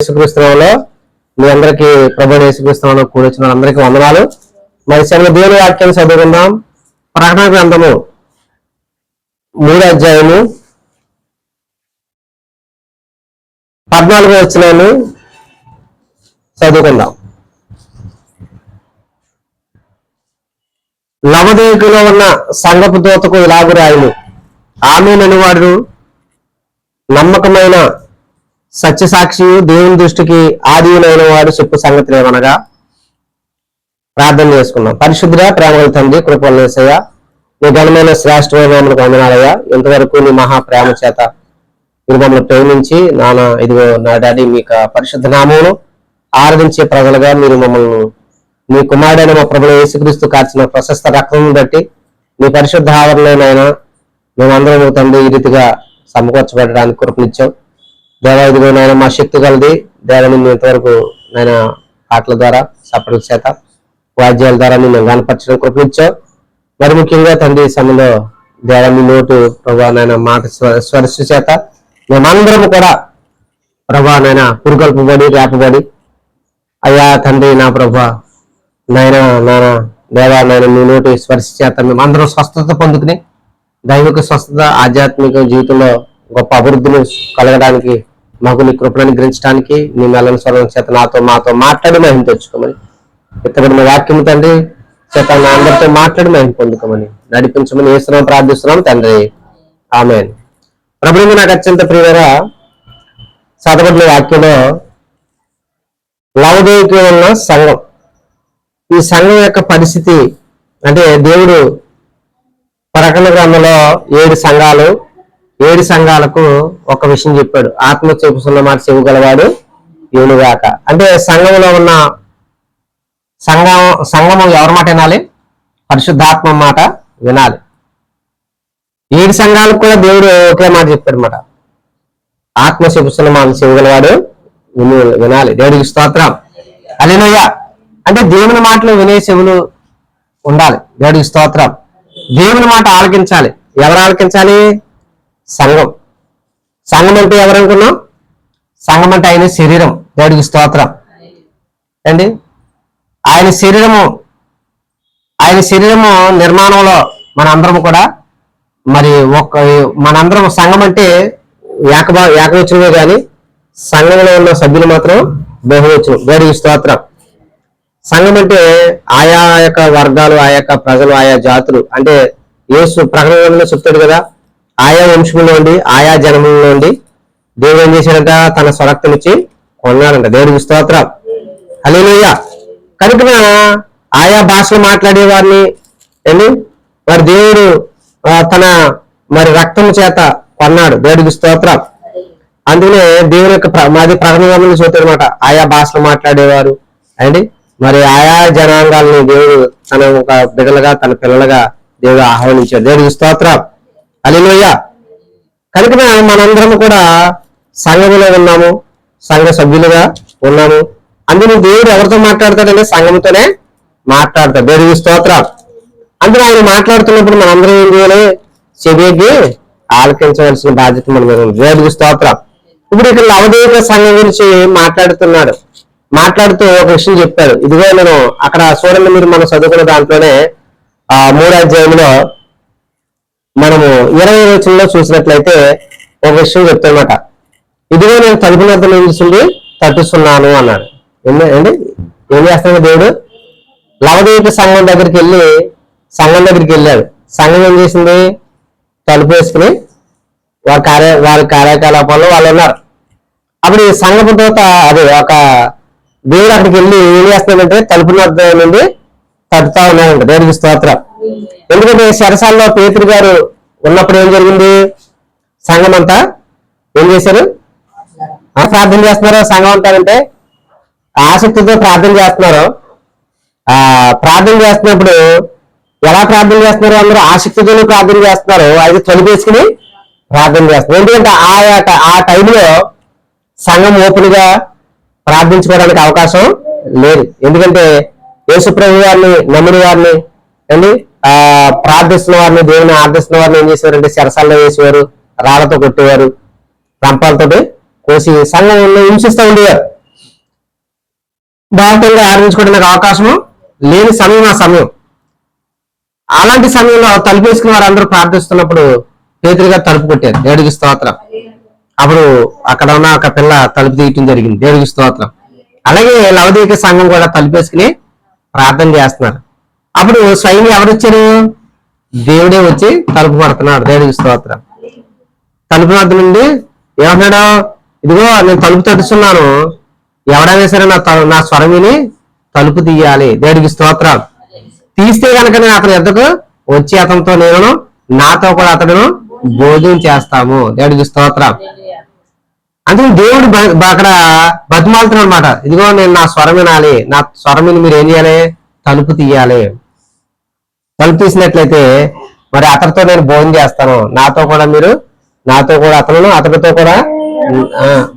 యేసుక్రీస్తులో మీ అందరికీ ప్రభువైన యేసుక్రీస్తులో కూడొచ్చిన అందరికీ వందనాలు. మరి దేవుని వాక్యాన్ని చదువుకుందాం. ప్రకటన గ్రంథము 3వ అధ్యాయము 14వ వచనాన్ని చదువుకుందాం. లవోదికయలో ఉన్న సంఘపు దూతకు ఇలాగు రాయుము. ఆమేనని వాడు నమ్మకమైన సత్యసాక్షి, దేవుని దృష్టికి ఆదియులైన వాడు చెప్పు సంగతులు ఏమనగా. ప్రార్థన చేసుకున్నాం. పరిశుద్ధుడా, ప్రేమగల తండ్రి, కృపల యేసయ్య, నీ ఘనమైన శ్రేష్ఠమైన వందనాలయ్యా. ఇంతవరకు నీ మహా ప్రేమ చేత మీరు మమ్మల్ని ప్రేమించి ఇదిగో నా డాడీ మీకు పరిశుద్ధ నామమును ఆరాధించే ప్రజలుగా మీరు మమ్మల్ని మీ కుమారుడైన మా ప్రభువైన యేసుక్రీస్తు కార్చిన ప్రశస్త రక్తం బట్టి మీ పరిశుద్ధ ఆవరణైనా మేమందరం తండ్రి ఈ రీతిగా సమకూర్చబడడానికి కృపనిచ్చాం. దేవా, ఇదిగో నాయన మా శక్తి కలిది దేవని ఇంతవరకు నాయన పాటల ద్వారా, సపరల చేత, వాద్యాల ద్వారా నేను కనపరచడం కృపనిచ్చావు. మరి ముఖ్యంగా తండ్రి ఈ సమయంలో దేవాన్ని నోటు ప్రభా నాయన మాట స్వరస్సు చేత మేమందరము కూడా ప్రభా నాయన పురుగల్పబడి రేపబడి అయ్యా తండ్రి నా ప్రభా నాయన దేవా నాయన మీ నోటి స్పర్శ చేత మేమందరం స్వస్థత పొందుకుని దైవిక స్వస్థత, ఆధ్యాత్మిక జీవితంలో గొప్ప అభివృద్ధిని కలగడానికి మాకు నీ కృపను అనుగ్రహించడానికి నీ మెల్లని స్వరం చేత మాతో మాట్లాడి మహిమ తెచ్చుకోమని, ఇతబడిన వాక్యం తండ్రి చేత నా అందరితో మాట్లాడి మహిమ పొందుకోమని నడిపించమని యేసునామమున ప్రార్థిస్తున్నాం తండ్రి, ఆమేన్. ప్రభువు నాకు అత్యంత ప్రియమైన చదవబడిన వాక్యంలో లవోదికయలో ఉన్న సంఘం, ఈ సంఘం యొక్క పరిస్థితి అంటే దేవుడు ప్రకటన గ్రంథంలో 7 సంఘాలకు ఒక విషయం చెప్పాడు. ఆత్మ చెప్పుతున్న మాట చెవు గలవాడు యోనుగాక. అంటే సంఘంలో ఉన్న సంఘము ఎవరి మాట వినాలి? పరిశుద్ధాత్మ మాట వినాలి. 7 సంఘాలకు కూడా దేవుడు ఒకే మాట చెప్పాడు అనమాట. ఆత్మ చెప్పుతున్న మాట చెవు గలవాడు వినాలి. దేవుడికి స్తోత్రం, హల్లెలూయా. అంటే దేవుని మాటలు వినే చెవులు ఉండాలి. దేవుడికి స్తోత్రం. దేవుని మాట ఆలకించాలి. ఎవరు ఆలకించాలి? సంఘం. సంఘం అంటే ఎవరనుకున్నాం? సంఘం అంటే ఆయన శరీరం. దేవుడికి స్తోత్రం అండి. ఆయన శరీరము నిర్మాణంలో మనందరము కూడా మరి మనందరం సంఘం అంటే ఏకవచనమే కానీ సంఘంలో ఉన్న సభ్యులు మాత్రం బహువచనం. దేవుడికి స్తోత్రం. సంఘం అంటే ఆయా యొక్క వర్గాలు, ఆయా యొక్క ప్రజలు, ఆయా జాతులు. అంటే యేసు ప్రకటనలో చెప్తాడు కదా, ఆయా వంశములో ఉండి ఆయా జనములలో ఉండి దేవుడు ఏం చేశాడంట? తన స్వరక్తమిచ్చి కొన్నాడంట. దేవుడికి స్తోత్రం, హల్లెలూయా. కనుక ఆయా భాషలు మాట్లాడే వారిని మరి దేవుడు తన రక్తము చేత కొన్నాడు. దేవుడికి స్తోత్రం. అందుకనే దేవుని యొక్క మాది ప్రకటనలో చెప్తాడు అనమాట. ఆయా భాషలు మాట్లాడేవారు అండి మరి ఆయా జనాంగాల్ని దేవుడు తన ఒక బిడ్డలుగా, తన పిల్లలుగా దేవుడు ఆహ్వానించాడు. దేవుడికి స్తోత్రం, హల్లెలూయా. కనుక మనందరం కూడా సంఘములో ఉన్నాము, సంఘ సభ్యులుగా ఉన్నాము. అందులో దేవుడు ఎవరితో మాట్లాడతాడంటే సంఘంతోనే మాట్లాడతాడు. దేవుడికి స్తోత్రం. అందులో ఆయన మాట్లాడుతున్నప్పుడు మనందరం ఏం చేయాలి? చెవికి ఆలకించవలసిన బాధ్యత మన మీద ఉంది. దేవుడికి స్తోత్రం. ఇప్పుడు ఇక్కడ లవోదికయ సంఘం గురించి మాట్లాడుతూ ఒక విషయం చెప్పారు. ఇదిగో నేను అక్కడ చూడండి, మీరు మనం చదువుకున్న దాంట్లోనే 3వ అధ్యాయంలో మనము 20వ వచనంలో చూసినట్లయితే ఒక విషయం చెప్తానమాట. ఇదిగో నేను తలుపు వద్ద నిలిచి తట్టుస్తున్నాను అన్నాడు. ఏంటి ఏం చేస్తాడు దేవుడు? లవోదికయ సంఘం దగ్గరికి వెళ్ళాడు. సంఘం ఏం చేసింది? తలుపు వేసుకుని వారి కార్యకలాపాల్లో వాళ్ళు ఉన్నారు. అప్పుడు ఈ సంఘపు దూత ఒక దేవుడు అక్కడికి వెళ్ళి ఏం చేస్తున్నాడంటే తలుపు వద్ద నుండి తట్టుతా ఉన్నాడంట. దేవుడికి స్తోత్రం. ఎందుకంటే చెరసాలలో పేతురు గారు ఉన్నప్పుడు ఏం జరిగింది? సంఘం అంతా ఏం చేశారు? ప్రార్థన చేస్తున్నారు. సంఘం అంటారంటే ఆసక్తితో ప్రార్థన చేస్తున్నారు. ప్రార్థన చేస్తున్నప్పుడు ఎలా ప్రార్థన చేస్తున్నారు? అందరూ ఆసక్తితోనే ప్రార్థన చేస్తున్నారు. అది తలుపు వేసుకుని ప్రార్థన చేస్తున్నారు. ఎందుకంటే ఆ టైంలో సంఘం ఓపెన్ గా ప్రార్థించుకోవడానికి అవకాశం లేదు. ఎందుకంటే యేసు ప్రభు వారిని నమ్మిన వారిని ప్రార్థిస్తున్న వారిని, దేవుని ఆర్థిస్తున్న వారిని ఏం చేసేవారంటే చెరసాల్లో వేసేవారు, రాళ్లతో కొట్టేవారు, రంపాలతో కోసి సంఘంలో హింసిస్తూ ఉండేవారు. బాహ్యంగా ఆరాధించుకోవడానికి అవకాశం లేని సమయం ఆ సమయం. అలాంటి సమయంలో తలుపు వేసుకుని వారందరూ ప్రార్థిస్తున్నప్పుడు పేతురుగా తలుపు కొట్టారు. దేవుడికి స్తోత్రం. అప్పుడు అక్కడ ఉన్న ఒక పిల్ల తలుపు తీయటం జరిగింది. దేవుడికి స్తోత్రం. అలాగే లవదీక సంఘం కూడా తలుపు వేసుకుని ప్రార్థన చేస్తున్నారు. అప్పుడు స్వయం ఎవరు వచ్చారు? దేవుడే వచ్చి తలుపు పడుతున్నాడు. దేవుడికి స్తోత్రం. తలుపు వద్ద నుండి ఏమన్నాడు? ఇదిగో నేను తలుపు తడుస్తున్నాను, ఎవడైనా సరే నా స్వరం విని తలుపు తీయాలి. దేవుడికి స్తోత్రం. తీస్తే కనుక నేను అతని ఎద్దకు వచ్చి అతనితో నేను నాతో కూడా అతడును భోజనం చేస్తాము. దేవుడికి స్తోత్రం. అందుకే దేవుడు అక్కడ బతిమాలుతున్నాడు అనమాట. ఇదిగో నేను నా స్వరం వినాలి, నా స్వరం విని మీరు ఏం చేయాలి? తలుపు తీయాలి. తలుపు తీసినట్లయితే మరి అతనితో నేను భోజనం చేస్తాను, నాతో కూడా మీరు, నాతో కూడా అతనితో కూడా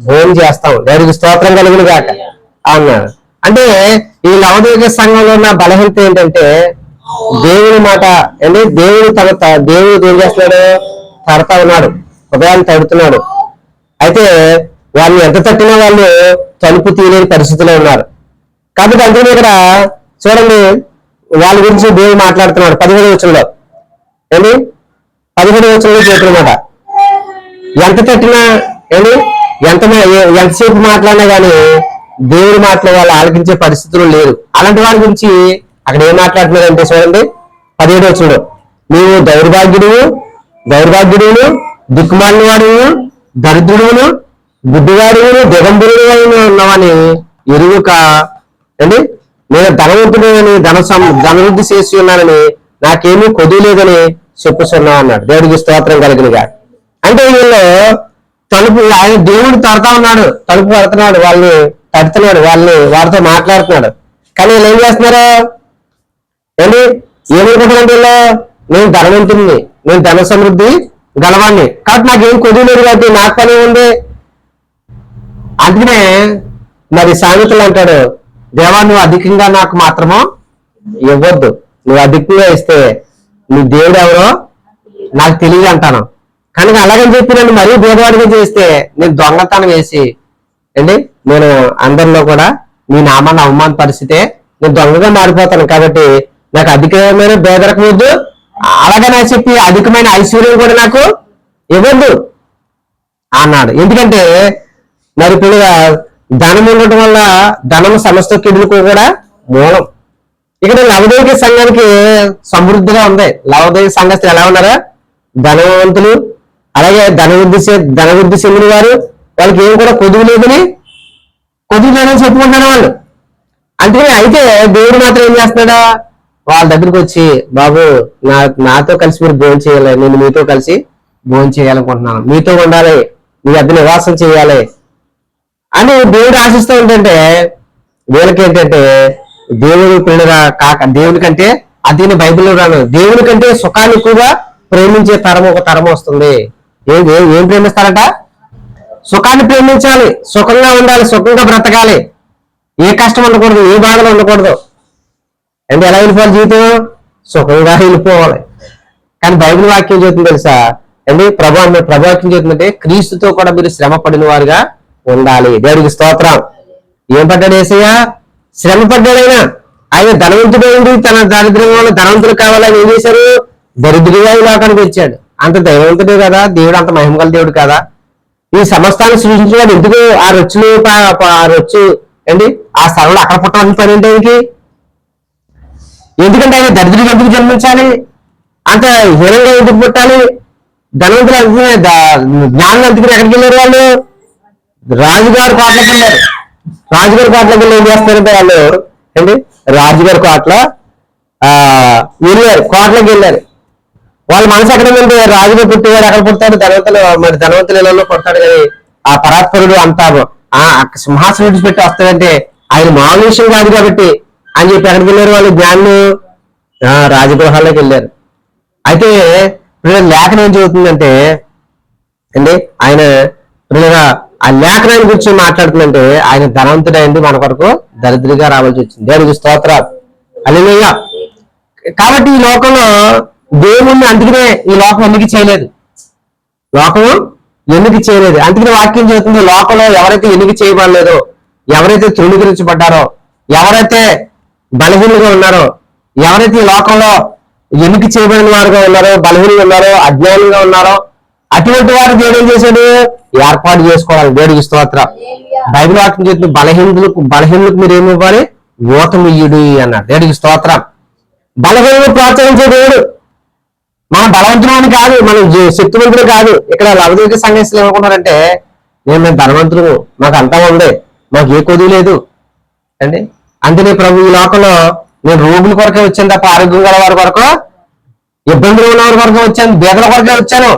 భోజనం చేస్తాం. దేవుడికి స్తోత్రం కలుగును గాక అన్నాడు. అంటే ఈ లవదీక సంఘంలో ఉన్న బలహీనత ఏంటంటే దేవుని మాట అంటే దేవుడు ఏం చేస్తున్నాడు? తడతా ఉన్నాడు, హృదయాన్ని తడుతున్నాడు. అయితే వాళ్ళు ఎంత తట్టినా వాళ్ళు తలుపు తీయలేని పరిస్థితిలో ఉన్నారు. కాబట్టి అందుకని ఇక్కడ చూడండి, వాళ్ళ గురించి దేవుడు మాట్లాడుతున్నాడు 17వ వచనంలో. ఏంటి 17వ వచనంలో చెప్తున్నమాట, ఎంత తట్టినా ఏంటి ఎంతసేపు మాట్లాడినా కానీ దేవుడి మాటలు వాళ్ళు ఆలకించే పరిస్థితులు లేరు. అలాంటి వాళ్ళ గురించి అక్కడ ఏం మాట్లాడుతున్నారంటే చూడండి 17వ వచనంలో, నీవు దౌర్భాగ్యుడును దిక్కుమాలిన వాడును దరిద్రుడును గుడ్డివాడును దిగంబరుడు ఉన్నవని ఎరువుక అండి, నేను ధనవంతుడని ధనవృద్ధి చేసి ఉన్నానని నాకేమీ కొద్ది లేదని చెప్పుచున్నావు అన్నాడు. దేవుడికి స్తోత్రం కలిగినగా. అంటే వీళ్ళు తలుపు ఆయన దేవుడు తడతా ఉన్నాడు, తలుపు పడుతున్నాడు, వాళ్ళని తడుతున్నాడు, వారితో మాట్లాడుతున్నాడు. కానీ వీళ్ళు ఏం చేస్తున్నారు? ఏంటి ఏమనుకుంటున్నాడు? వీళ్ళు నేను ధనవంతుడిని, నేను ధన సమృద్ధి గలవాణ్ణి, కాబట్టి నాకేం కొద్ది లేదు కాబట్టి నాకు పని ఉంది. అందుకనే మరి సామెతలు అంటాడు, దేవా నువ్వు అధికంగా నాకు మాత్రమో ఇవ్వద్దు, నువ్వు అధికంగా ఇస్తే నీ దేవుడు ఎవరో నాకు తెలియదు అంటాను. కానీ అలాగని చెప్పి నన్ను మరీ భేదవాడిగా చేస్తే నేను దొంగతనం వేసి అండి నేను అందరిలో కూడా నీ నామాన్ని అవమాన పరిస్థితే నేను దొంగగా మారిపోతాను. కాబట్టి నాకు అధికమైన భేదరకం వద్దు, అలాగనే చెప్పి అధికమైన ఐశ్వర్యం కూడా నాకు ఇవ్వద్దు అన్నాడు. ఎందుకంటే మరి ఇప్పుడు ధనం ఉండటం వల్ల ధనం సమస్త కిడులకు కూడా మూలం. ఇక్కడ లవదీక సంఘానికి సమృద్ధిగా ఉంది. లవదీక సంఘస్థులు ఎలా ఉన్నారా? ధనవంతులు, అలాగే ధనవృద్ధి చెందిన వారు, వాళ్ళకి ఏం కూడా కొద్దువు లేదని చెప్పుకుంటారు వాళ్ళు. అందుకని అయితే దేవుడు మాత్రం ఏం చేస్తున్నాడా? వాళ్ళ దగ్గరికి వచ్చి, బాబు నాతో కలిసి మీరు భోజనం చేయాలి, నేను మీతో కలిసి భోజనం చేయాలనుకుంటున్నాను, మీతో ఉండాలి, మీ వద్ద నివాసం చేయాలి అని దేవుడు ఆశిస్తూ ఉంటుంటే వీళ్ళకి ఏంటంటే దేవుడు పిల్లగా కాక దేవుని కంటే అదేని బైబిల్లో రాను, దేవుని కంటే సుఖాన్ని ఎక్కువగా ప్రేమించే తరం ఒక తరం వస్తుంది. ఏం ప్రేమిస్తారట? సుఖాన్ని ప్రేమించాలి, సుఖంగా ఉండాలి, సుఖంగా బ్రతకాలి, ఏ కష్టం ఉండకూడదు, ఏ బాధలు ఉండకూడదు. అంటే ఎలా వెళ్ళిపోవాలి? జీవితం సుఖంగా వెళ్ళిపోవాలి. కానీ బైబిల్ వాక్యం చెబుతుంది తెలుసా అండి? ప్రభావాక్యం చెబుతుందంటే క్రీస్తుతో కూడా మీరు శ్రమ పడిన వారుగా ఉండాలి. దేవుడికి స్తోత్రం. ఏం పడ్డాడు యేసయ్య? శ్రమ పడ్డాడైనా. ఆయన ధనవంతుడైంది, తన దారిద్ర్యం వల్ల ధనవంతులు కావాలని ఏం చేశారు? దరిద్రుడిగా ఈ లోకానికి వచ్చాడు. అంత దైవవంతుడే కదా దేవుడు, అంత మహిమగల దేవుడు కదా. ఈ సమస్తాన్ని సృష్టించేవాడు ఎందుకు ఆ రొచ్చు అండి ఆ స్థలంలో అక్కడ పుట్టాలని పని ఏంటి? ఎందుకంటే ఆయన దరిద్రుడు ఎందుకు జన్మించాలి? అంత హీనంగా ఎందుకు పుట్టాలి? ధనవంతులు జ్ఞానం అందుకుని ఎక్కడికి వెళ్ళారు వాళ్ళు? రాజుగారి కోట్లకి వెళ్ళారు. రాజుగారి కోట్లకి వెళ్ళి ఏం చేస్తారంటే వాళ్ళు ఏంటి రాజుగారి కోట్ల వెళ్ళారు, కోట్లకి వెళ్ళారు. వాళ్ళ మనసు ఎక్కడ వెళ్తే రాజుగా పుట్టేవాడు ఎక్కడ పుడతాడు? ధనవంతుల ఇళ్లలో పుడతాడు. కానీ ఆ పరాత్పరుడు అంతా సింహాసనం విడిచిపెట్టి వస్తాడంటే ఆయన మామూలు విషయం కాదు కాబట్టి అని చెప్పి ఎక్కడికి వెళ్ళారు వాళ్ళు? జ్ఞానులు రాజగృహాల్లోకి వెళ్ళారు. అయితే లేఖనం ఏం చెబుతుందంటే అండి ఆయన ఆ లేఖనాన్ని గురించి మాట్లాడుతుందంటే ఆయన ధనవంతుడైంది మన కొరకు దరిద్రుడిగా రావాల్సి వచ్చింది. దేవుడికి స్తోత్రాలు. హల్లెలూయా. కాబట్టి ఈ లోకంలో దేవుణ్ణి అందుకనే ఈ లోకం ఎందుకు చేయలేదు, అందుకనే వాక్యం చెబుతుంది లోకంలో ఎవరైతే ఎన్నిక చేయబడలేదో, ఎవరైతే తృణీకరించబడ్డారో, ఎవరైతే బలహీనంగా ఉన్నారో, ఎవరైతే ఈ లోకంలో ఎన్నిక చేయబడిన వారుగా ఉన్నారో, బలహీనంగా ఉన్నారో, అజ్ఞానంగా ఉన్నారో, అటువంటి వారు దేవుడు ఏం చేశాడు? ఏర్పాటు చేసుకోవాలి. దేవుడికి స్తోత్రం. బైబిల్ వాక్యం చెప్తున్న బలహీనులకు మీరు ఏమి ఇవ్వాలి? ఊతమియ్యుడు అన్నాడు. దేవుడికి స్తోత్రం. బలహీనను ప్రోత్సహించే దేవుడు. మన బలవంతుడు కాదు, మనం శక్తివంతుడు కాదు. ఇక్కడ లవదీక సంఘస్థులు ఏమనుకున్నారంటే, మేము ధనవంతులు, మాకు అంతా ఉంది, మాకు ఏ కొద్దు లేదు అండి. అందుకే ప్రభు ఈ లోకంలో నేను రోగుల కొరకే వచ్చాను తప్ప ఆరోగ్యం గల వారి కొరకు, ఇబ్బందులు ఉన్న వారి కొరకు వచ్చాను, బేదల కొరకే వచ్చాను.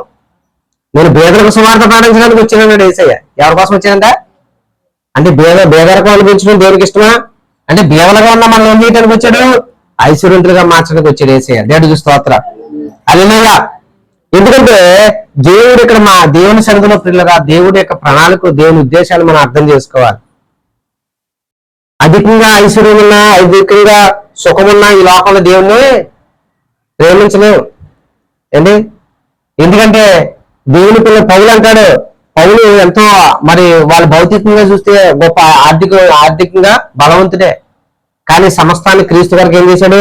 నేను బేదలకు సువార్త పాటించడానికి వచ్చానన్నాడు యేసయ్య. ఎవరి కోసం వచ్చానంట అంటే బేదలకు అనిపించడం దేవుడికి ఇష్టమా? అంటే బేదలుగా ఉన్న మనం ఏం చేయడానికి వచ్చాడు? ఐశ్వర్యంతులుగా మార్చడానికి వచ్చాడు యేసయ్య. దేవుడికి స్తోత్రం. హల్లెలూయా. ఎందుకంటే దేవుడు ఇక్కడ మా దేవుని సన్నిధిలో పిల్లగా దేవుడి యొక్క ప్రణాళిక, దేవుని ఉద్దేశాలు మనం అర్థం చేసుకోవాలి. అధికంగా ఐశ్వర్యం ఉన్నా, అధికంగా సుఖమున్నా ఈ లోకంలో దేవుణ్ణి ప్రేమించలేవు ఏంటి. ఎందుకంటే దేవుని పిల్ల పౌలు అంటాడు, పౌలు ఎంతో మరి వాళ్ళు భౌతికంగా చూస్తే గొప్ప ఆర్థికంగా బలవంతుడే, కానీ సమస్తాన్ని క్రీస్తు వరకు ఏం చేశాడు?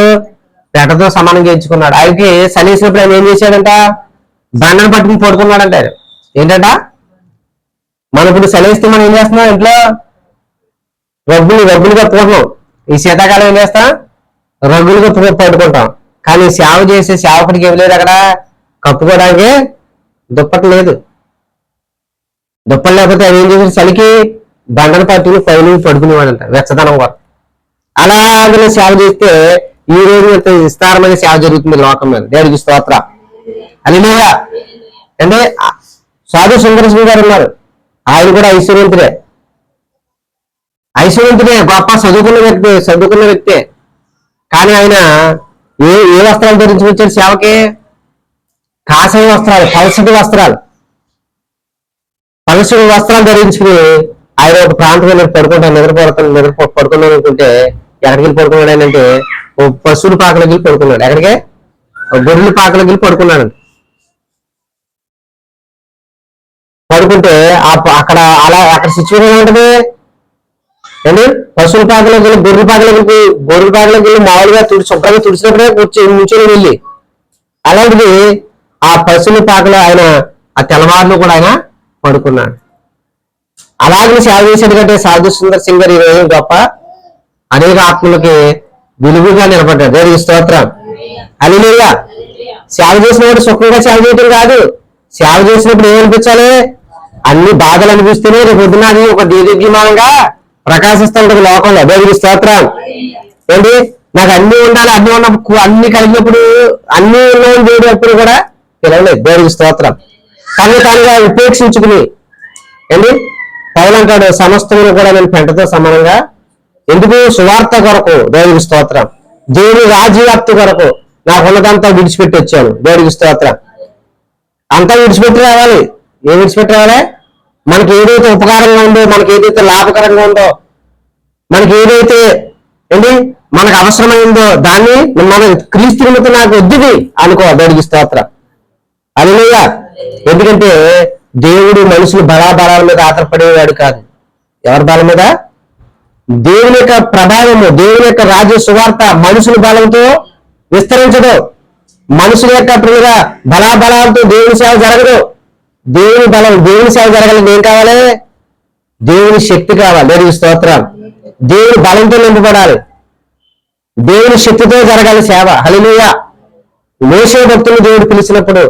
పేటతో సమానంగా ఎంచుకున్నాడు. ఆయనకి సన్నిసినప్పుడు ఆయన ఏం చేశాడంట? దండను పట్టుకుని పడుకున్నాడు అంటారు. ఏంటంట? మనం ఇప్పుడు సన్నిస్తే మనం ఏం చేస్తున్నాం? ఇంట్లో రగ్గులుగా పోతున్నాం. ఈ శీతాకాలం ఏం చేస్తాం? రగ్గులుగా పడుకుంటాం. కానీ సేవ చేసే సేవకుడికి ఏం లేదు, అక్కడ కప్పుకోవడానికి దుప్పటి లేదు. దుప్పటి లేకపోతే ఆయన ఏం చేశాడు? చలికి దండను పట్టుకుని పైన పడుకునేవాడంట వెచ్చదనం కూడా. అలాగే సేవ చేస్తే ఈ రోజు ఇంత విస్తారమైన సేవ జరుగుతుంది లోకం మీద. దేవుడికి స్తోత్రం. హల్లెలూయా. అంటే సాధు సుందరసింగ్ గారు ఉన్నారు, ఆయన కూడా ఐశ్వర్యంతుడే, గొప్ప చదువుకున్న వ్యక్తే. కానీ ఆయన ఏ వస్త్రాలు ధరించి వచ్చాడు సేవకి? కాషాయ వస్త్రాలు, పలసటి వస్త్రాలు ధరించుకుని ఆయన ఒక ప్రాంతంలో పడుకున్నాను అనుకుంటే ఎక్కడికి వెళ్ళి పడుకున్నాడు ఆయన అంటే పశువుల పాకలోకి వెళ్ళి పడుకున్నాడు. ఎక్కడికే? గొర్రెల పాకలోకి వెళ్ళి పడుకున్నాడు. పడుకుంటే అక్కడ సిచ్యువేషన్ ఉంటుంది ఏంటి? పశువుల పాకలోకి వెళ్ళి గొర్రెల పాకలోకి వెళ్ళి మామూలుగా శుభ్రంగా తుడిచినప్పుడే కూర్చొని వెళ్ళి, అలాంటిది ఆ పశువుల పాకలో ఆయన ఆ తెల్లవారులు కూడా ఆయన పడుకున్నాడు. అలాగే సేవ చేశాడు కంటే సాధు సుందర్ సింగ్ గారు ఈరోజు గొప్ప అనేక ఆత్మలకి విలువగా నిలబడ్డాడు. దేవుడికి స్తోత్రం. హల్లెలూయా. సేవ చేసినప్పుడు సుఖంగా సేవ చేయటం కాదు, సేవ చేసినప్పుడు ఏమనిపించాలి? అన్ని బాధలు అనిపిస్తేనే రేపు పొద్దున అది ఒక దీర్ఘమానంగా ప్రకాశిస్తూ ఉంటుంది లోకంలో. దేవుడికి స్తోత్రం. ఏంటి? నాకు అన్ని ఉండాలి, అన్ని కలిగినప్పుడు అన్ని ఉన్న దేవుడు ఎప్పుడు కూడా పిలవలేదు. దేవుడికి స్తోత్రం. తానుగా ఉపేక్షించుకుని ఏంటి పౌలు అంటాడు, సమస్తమును కూడా నేను పెంటతో సమానంగా, ఎందుకు? సువార్త కొరకు. దేవుడికి స్తోత్రం. దేవుని రాజ్యవ్యాప్తి కొరకు నాకున్నదంతా విడిచిపెట్టి వచ్చాను. దేవుడికి స్తోత్రం. అంతా విడిచిపెట్టి రావాలి. ఏం విడిచిపెట్టి రావాలి? మనకి ఏదైతే ఉపకారంగా ఉందో, మనకి ఏదైతే లాభకరంగా ఉందో, మనకి ఏదైతే ఏంటి మనకు అవసరమైందో దాన్ని మన క్రీస్తు నిమిత్తం నాకు వద్దుది అనుకోవాలి. దేవుడికి స్తోత్రం. హల్లెలూయా. ఎందుకంటే దేవుడు మనుషులు బలాల మీద ఆధారపడేవాడు కాదు. ఎవరి బలం మీద? దేవుని యొక్క ప్రభావము, దేవుని యొక్క రాజ్య సువార్త మనుషుల బలంతో విస్తరించదు. మనుషుల యొక్క బలాలతో దేవుని సేవ జరగదు. దేవుని సేవ జరగాలని ఏం కావాలి? దేవుని శక్తి కావాలి. దేవుని స్తోత్రం. దేవుని బలంతో నింపబడాలి, దేవుని శక్తితో జరగాలి సేవ. హల్లెలూయా. మోషే భక్తులు దేవుడు పిలిచినప్పుడు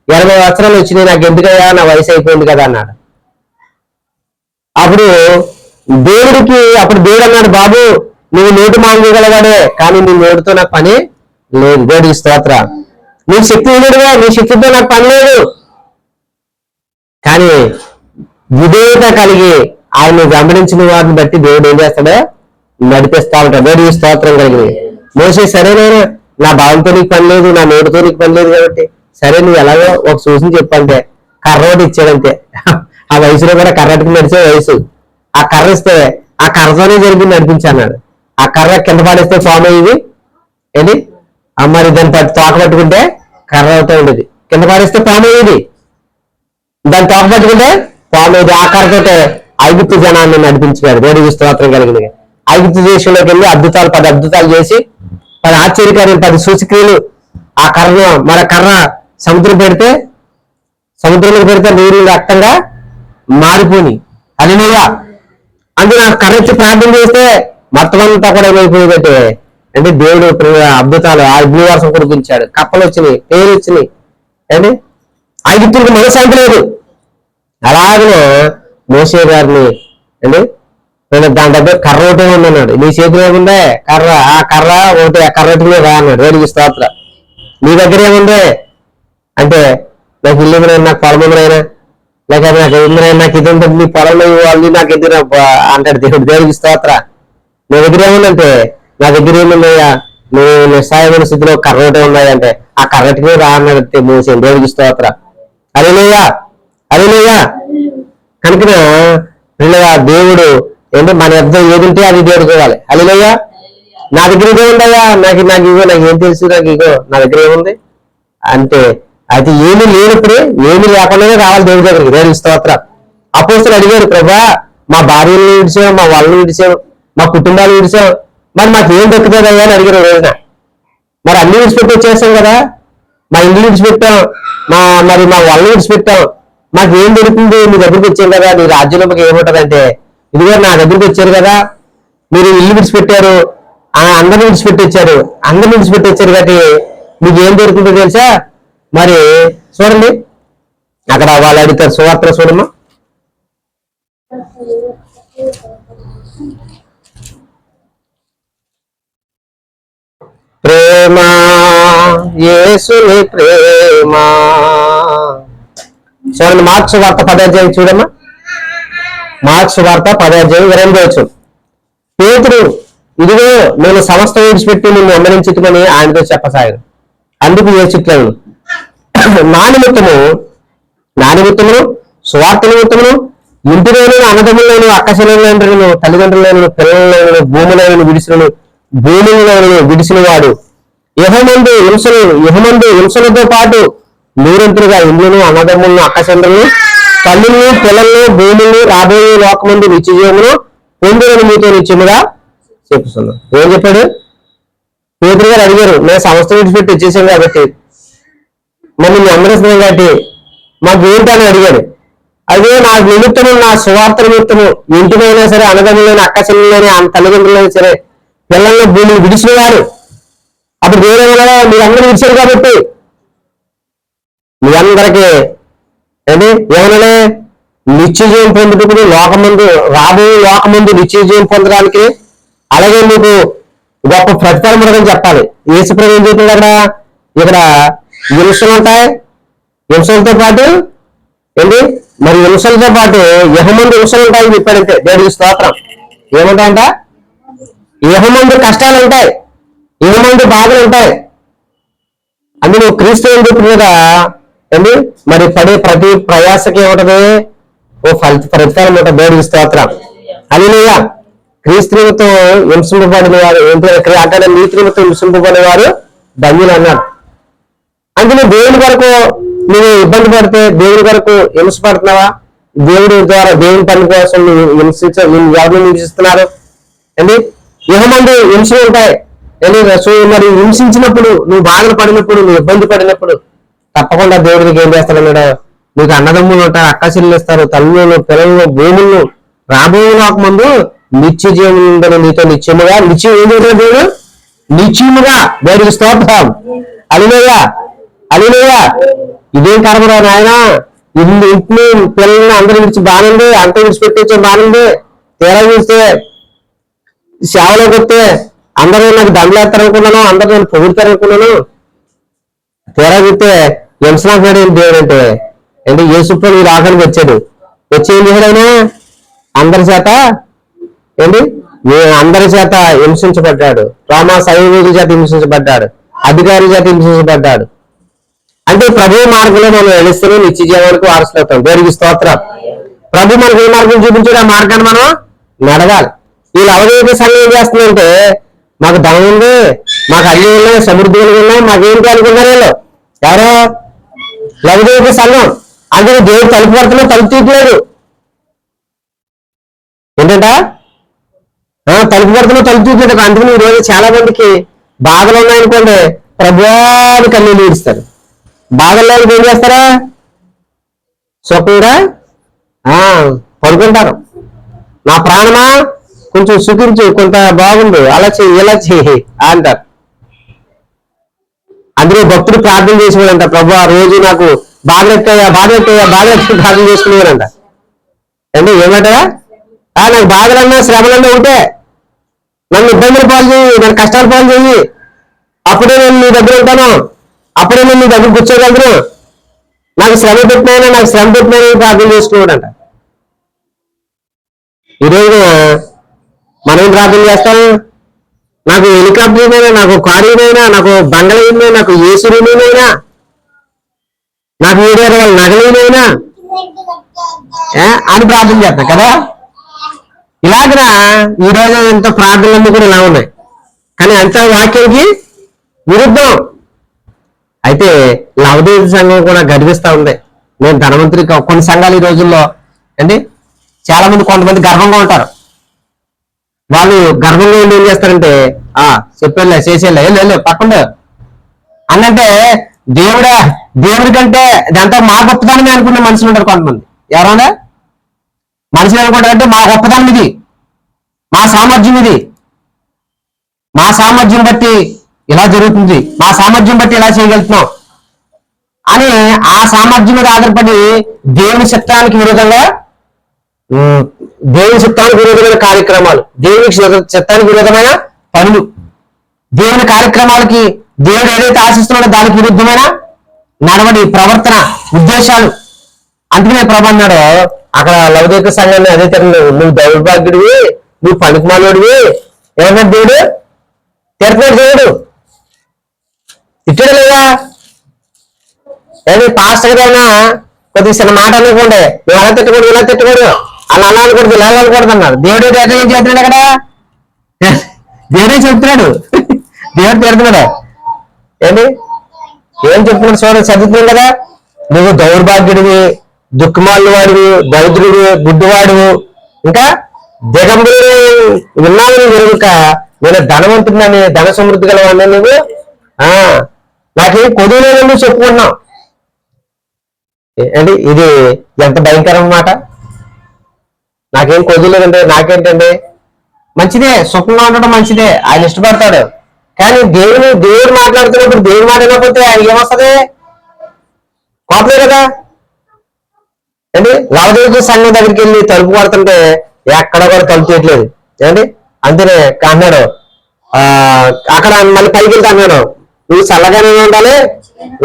80 సంవత్సరాలు వచ్చినాయి, నాకు ఎందుకయ్యా, నా వయసు అయిపోయింది కదా అన్నాడు. అప్పుడు దేవుడు అన్నాడు, బాబు నువ్వు నోటు మాంగగలవాడే, కానీ నీ నోటితో నాకు పని లేదు. దేవుడికి స్తోత్రం. నీ శక్తి లేదుగా, నీ శక్తితో నాకు పని లేదు. కానీ విధేయత కలిగి ఆయన వెంబడించిన వారిని బట్టి దేవుడు ఏం చేస్తాడో నడిపిస్తా ఉంటాడు. దేవుడికి స్తోత్రం కలిగి మోసే సరేనైనా నా భావంతో నీకు పని లేదు, నా నోటితో నీకు పని లేదు కాబట్టి సరే నువ్వు ఎలాగో ఒక సూచన చెప్పంటే కర్ర ఒకటి ఇచ్చాడంతే. ఆ వయసులో కూడా కర్రటికి నడిచే వయసు. ఆ కర్ర ఇస్తే ఆ కర్రతోనే జరిగి నడిపించన్నాడు. ఆ కర్ర కింద పడేస్తే ఫామ్ అయ్యేది ఏంటి? మరి దాన్ని తోక పట్టుకుంటే కర్ర అవుతూ ఉండేది, కింద పడేస్తే ఫామ్ అయ్యేది. దాన్ని తోక పట్టుకుంటే ఫామ్ అయ్యేది. ఆ కర్రతోటే ఐగుప్తు జనాన్ని నడిపించాడు. దేవుడికి స్తోత్రం కలిగింది. ఐగుప్తు దేశంలోకి వెళ్ళి 10 అద్భుతాలు చేసి 10 ఆశ్చర్యకార్యం 10 సూచక్రియలు ఆ కర్ర సముద్రంలోకి పెడితే నీరు రక్తంగా మారిపోయి హల్లెలూయా. అందులో ఆ కర్ర ఎత్తి ప్రార్థన చేస్తే మొత్తం అంతా కూడా ఏమైపోయిందంటే అంటే దేవుడు అద్భుతాలు ఆ అగ్ని వర్షం కురిపించాడు, కప్పలు వచ్చినాయి, పేరు వచ్చినాయి. అంటే ఐగుప్తులకు మనశ్శాంతి లేదు. అలాగనే మోషే గారిని అంటే దాని దగ్గర కర్ర ఒకటే ఉందన్నాడు. నీ చేతిలో ఏముందే కర్ర, ఆ కర్ర ఒకటి, ఆ కర్ర ఒకటి రా అన్నాడు. దేవుడికి స్తోత్రం. నీ దగ్గర ఏముంది అంటే నాకు ఇల్లు ఉందిరైనా, నాకు పొలం ఉందిరైనా, లేక నాకు ఉందిరైనా, నాకు ఇది ఉంటుంది, నీ పొలంలో వాళ్ళు నాకు ఎదురు అంటాడు దేవుడు. దేవుడికి స్తోత్రం. నీ దగ్గర ఏముందంటే నా దగ్గర ఏముందయ్యా, నువ్వు నిస్సాయమైన స్థితిలో కర్ర ఒకటే ఉన్నాయంటే ఆ కర్రటికి రా అన్నాడు మోసే. దేవుడికి స్తోత్రం. హల్లెలూయా హల్లెలూయా. కనుక దేవుడు ఏంటో మన యుద్ధం ఏదుంటే అది దేవుడు చూడాలి. హల్లెలూయా. నా దగ్గర ఇదే ఉందయ్యా, నాకు ఇగో, నాకు ఏం తెలుసు, నాకు ఇగో నా దగ్గర ఏముంది అంటే అయితే ఏమీ లేనప్పుడే ఏమీ లేకుండానే రావాలి దేవుడి దగ్గరికి. దేవుడికి స్తోత్రం. అపోస్తలులు అడిగారు, ప్రభా మా భార్యలను విడిచాం, మా వాళ్ళని విడిచాం, మా కుటుంబాలు విడిచాం, మరి మాకు ఏం దొక్కుతుందయ్యా అని అడిగారు రోజున. మరి అన్ని విడిచిపెట్టి వచ్చేస్తాం కదా, మా ఇల్లు విడిచిపెట్టాం, మరి మా వాళ్ళని విడిచిపెట్టాం, మాకు ఏం దొరుకుతుంది, మీ దగ్గరికి వచ్చాం కదా, నీ రాజ్యంలో మాకు ఏముంటదంటే ఇదిగో నా దగ్గరికి వచ్చారు కదా, మీరు ఇల్లు విడిచిపెట్టారు, అందరిని విడిచిపెట్టి వచ్చారు, అందరిని విడిచిపెట్టి వచ్చారు కాబట్టి మీకు ఏం దొరుకుతుందో తెలుసా. మరి చూడండి అక్కడ వాళ్ళు అడుగుతారు, సువార్త చూడమ్మా. ప్రేమ యేసుని ప్రేమ. చూడండి మార్క్స్ వార్త 10వ అధ్యాయం చూడమ్మా. మార్క్స్ వార్త 10వ అధ్యాయం 22వ. పేతురు ఇదిగో నేను సమస్త విడిచిపెట్టి నిన్ను వెంబడించుకుని ఆయనతో చెప్పసాగాను. అందుకు యేసుట్లను నా నిమిత్తమును సువార్త నిమిత్తమును ఇంటిలోను అన్నదమ్ములను అక్కశలను తల్లిదండ్రులను పిల్లలను భూములను విడిసిన వాడు యెహోమందు హింసలతో పాటు నూరంతులుగా ఇండ్లను అన్నదమ్ములను అక్కశండ్రులను తల్లులను పిల్లలను భూములను రాబోయే లోకమందు నిత్యజీవమును పొందులను మీతో నిత్యముగా చెప్పుతున్నాను. ఏం చెప్పాడు? పేతురు గారు అడిగారు, మేము సంస్థ విడిచిపెట్టి వచ్చేసాం కాబట్టి మరి మీ అందరిస్తున్నాం కాబట్టి మాకు ఏంటని అడిగాడు. అదే నా నిమిత్తము, నా సువార్త నిమిత్తము ఇంటికైనా సరే అన్నదమ్ములైన అక్కచెల్లెలైన తల్లిదండ్రులైనా సరే పిల్లలను భూమిని విడిచిన వారు అప్పుడు వేరే మీరు అందరూ విడిచారు కాబట్టి మీ అందరికీ ఏంటి ఏమన్నా నిత్యజీవం పొందుటప్పుడు రాబోయే లోకమందు నిత్యజీవం పొందడానికి అలాగే మీకు గొప్ప ప్రతిఫలం ఉండదని చెప్పాలి. యేసుప్రభువు ఏం చెప్తున్నాడు ఇక్కడ హింసలు ఉంటాయి, హింసలతో పాటు ఏంటి మరి హింసలతో పాటు యెహోమందు హింసలు ఉంటాయని చెప్పాడంటే దేవుడికి స్తోత్రం. ఏముంటాయంట? యెహోమందు కష్టాలు ఉంటాయి, యెహోమందు బాధలు ఉంటాయి. అందులో క్రీస్తు ఏం చెప్పిన కదా ఏంటి మరి పడే ప్రతి ప్రయాసకి ఏముంటది? ప్రతిఫలం ఉంటుంది. దేవుడికి స్తోత్రం. హల్లెలూయా. క్రీస్తు నిమిత్తం హింసింపబడిన వారు అంటే నీతి నిమిత్తం హింసింపబడిన వారు ధన్యులు అన్నాడు. అందులో దేవుని కొరకు నువ్వు ఇబ్బంది పడితే దేవుని కొరకు హింసపడుతున్నావా? దేవుడి ద్వారా దేవుని పని కోసం నువ్వు ఎవరిని హింసిస్తున్నారు ఏంటి? యెహోమందు హింసలు ఉంటాయి. మరి హింసించినప్పుడు నువ్వు బాధలు పడినప్పుడు నువ్వు ఇబ్బంది పడినప్పుడు తప్పకుండా దేవుడికి ఏం చేస్తాడన్నాడు? నీకు అన్నదమ్ములు ఉంటారు, అక్కచెల్లెలు ఇస్తారు, తల్లులను పిల్లలను భూములను రాబోయే లోకమందు నిత్య జీవనం నీతో నిత్యముగా నిత్యం ఏం చేశాడు దేవుడు? నిత్యముగా. దేవుడికి స్తోత్రం. హల్లెలూయా హల్లెలూయా. ఇదేం కర్మరా నాయన, ఇంటిని పిల్లల్ని అందరూ విడిచి బాగుంది, అంత విడిచిపెట్టొచ్చే బాగుంది, తీరా చూస్తే సేవలోకి వస్తే అందరూ నాకు దండలేస్తారనుకున్నాను, అందరూ నేను పొగుడతారనుకున్నాను, తీరా చూస్తే హింసనాడు దేవుడు అంటే ఏంటి? యేసుప్రభువు ఈ రాగానికి వచ్చాడు. వచ్చి ఏం చేశాడైనా అందరి చేత ఏంటి అందరి చేత హింసించబడ్డాడు. సైనికుల చేత హింసించబడ్డాడు, అధికారి చేత హింసించబడ్డాడు. అంటే ప్రభు మార్గంలో మనం వెళిస్తేనే నిత్య జీవానికి వారసులవుతాం. దేవుడికి స్తోత్రం. ప్రభు మనకు ఏ మార్గం చూపించాడు ఆ మార్గాన్ని మనం నడవాలి. వీళ్ళు అవధేయ సంఘం ఏం చేస్తుందంటే మాకు ధనం ఉంది, మాకు అన్ని ఉన్నాయి, సమృద్ధిగా ఉన్నాయి, మాకేంటి అనుకున్నారు వీళ్ళు. ఎవరో లవదేవ సంఘం. అందుకే దేవుడు తలుపు పడుతున్నా తలుపు తీయట్లేదు. ఏంటంట తలుపు కొడుతున్నా తలుపు చూపించదు. అందుకని ఈ రోజు చాలా మందికి బాధలు ఉన్నాయనుకోండి, ప్రభువాని కన్నీళ్ళు ఈడుస్తారు. బాధల్లో ఏం చేస్తారా? సుఖంగా పడుకుంటారు. నా ప్రాణమా కొంచెం సుఖించు, కొంత బాగుండు, అలా చెయ్యి ఇలా చెయ్యి అంటారు. అందులో భక్తుడు ప్రార్థన చేసేవాడంట, ప్రభు ఆ రోజు నాకు బాధ ఎత్తాయా ప్రార్థన చేసుకునేవాడంట. అంటే ఏమంటారా? నాకు బాధలన్నా శ్రమలన్నా ఉంటే నన్ను ఇబ్బందులు పాలు చేయి, నన్ను కష్టాలు పాలు చేయి, అప్పుడే నేను నీ దగ్గర ఉంటాను, అప్పుడే నేను నీ దగ్గర కూర్చోగలను, నాకు శ్రమ పెట్టినాయని ప్రార్థన చేసుకున్నాడంట. ఈరోజు మనం ప్రార్థన చేస్తాం, నాకు హెలికాప్టర్ అయినా, నాకు కారునైనా, నాకు బంగళైనా, నాకు ఏసురునైనా, నాకు 7,000 నగలైనా అని ప్రార్థన చేస్తాం కదా. ఇలాగన ఈరోజు ఎంత ప్రార్థనలన్నీ కూడా ఇలా ఉన్నాయి, కానీ అంత వాక్యానికి విరుద్ధం. అయితే లవదేవి సంఘం కూడా గర్విస్తూ ఉంది. నేను ధనవంతుడి కొన్ని సంఘాలు ఈ రోజుల్లో అండి చాలా మంది కొంతమంది గర్వంగా ఉంటారు. వాళ్ళు గర్వంగా ఉండి ఏం చేస్తారంటే చెప్పేళ్ళే చేసేళ్ళే వెళ్ళు పక్కన అన్నంటే దేవుడి కంటే దాంతో మా గొప్పదానమే అనుకునే మనుషులు ఉంటారు కొంతమంది. ఎవరన్నా మనుషులు అనుకుంటారంటే మా గొప్పదానం ఇది, మా సామర్థ్యం బట్టి ఇలా జరుగుతుంది, మా సామర్థ్యం బట్టి ఇలా చేయగలుగుతున్నాం అని ఆ సామర్థ్యం మీద ఆధారపడి దేవుని చిత్తానికి విరోధమైన కార్యక్రమాలు, దేవుని చిత్తానికి విరోధమైన పనులు, దేవుని కార్యక్రమాలకి దేవుడు ఏదైతే ఆశిస్తున్నాడో దానికి విరుద్ధమైన నడవడి, ప్రవర్తన, ఉద్దేశాలు. అందుకనే ప్రభు అన్నాడు అక్కడ లవదేక సంఘాన్ని అదే తెరలు, నువ్వు దౌర్భాగ్యుడివి, నువ్వు పనికిమాలోడివి. ఏమన్నా దేవుడు తిడుతున్నాడు, దేవుడు తిట్టడు లేదా? ఏది పాస్టర్ గారైనా కొద్దిగా చిన్న మాట అనుకోండి, నువ్వు అలా తిట్టకూడదు, ఇలా తిట్టకూడదు, అలా అనకూడదు, ఇలా అనకూడదు అన్నారు. దేవుడు ఏం చేస్తున్నాడు అక్కడ? దేవుడే చెప్తున్నాడు, దేవుడు తిడుతున్నాడు. ఏంటి ఏం చెప్తున్నాడు చూడండి, చదువుతున్నాడు కదా. నువ్వు దౌర్భాగ్యుడివి, దుఃఖమాలు వాడివి, దరిద్రుడివి, గుడ్డివాడువు, ఇంకా దిగంబరుడు విన్నామని వెనుక నేను ధనవంతుడిని, ధన సమృద్ధి గలవాడిని, నువ్వు నాకేం కొదువు లేదని నువ్వు చెప్పుకుంటున్నావు. ఏంటి ఇది ఎంత భయంకరం మాట? నాకేం కొద్దు లేదంటే నాకేంటండి, మంచిదే, సుఖంగా ఉండడం మంచిదే, ఆయన ఇష్టపడతాడు. కానీ దేవుడు మాట్లాడుతున్నప్పుడు దేవుడు మాట వినకపోతే ఆయన ఏమొస్తుంది? కోపలే కదా. ఏంటి లవదేవి సంఘం దగ్గరికి వెళ్ళి తలుపు కొడుతుంటే ఎక్కడ కూడా తలుపు చేయట్లేదు. ఏంటి అంతేనే అన్నాడు. అక్కడ మళ్ళీ పైకి వెళ్తే అన్నాడు, నువ్వు చల్లగానే ఉండాలి,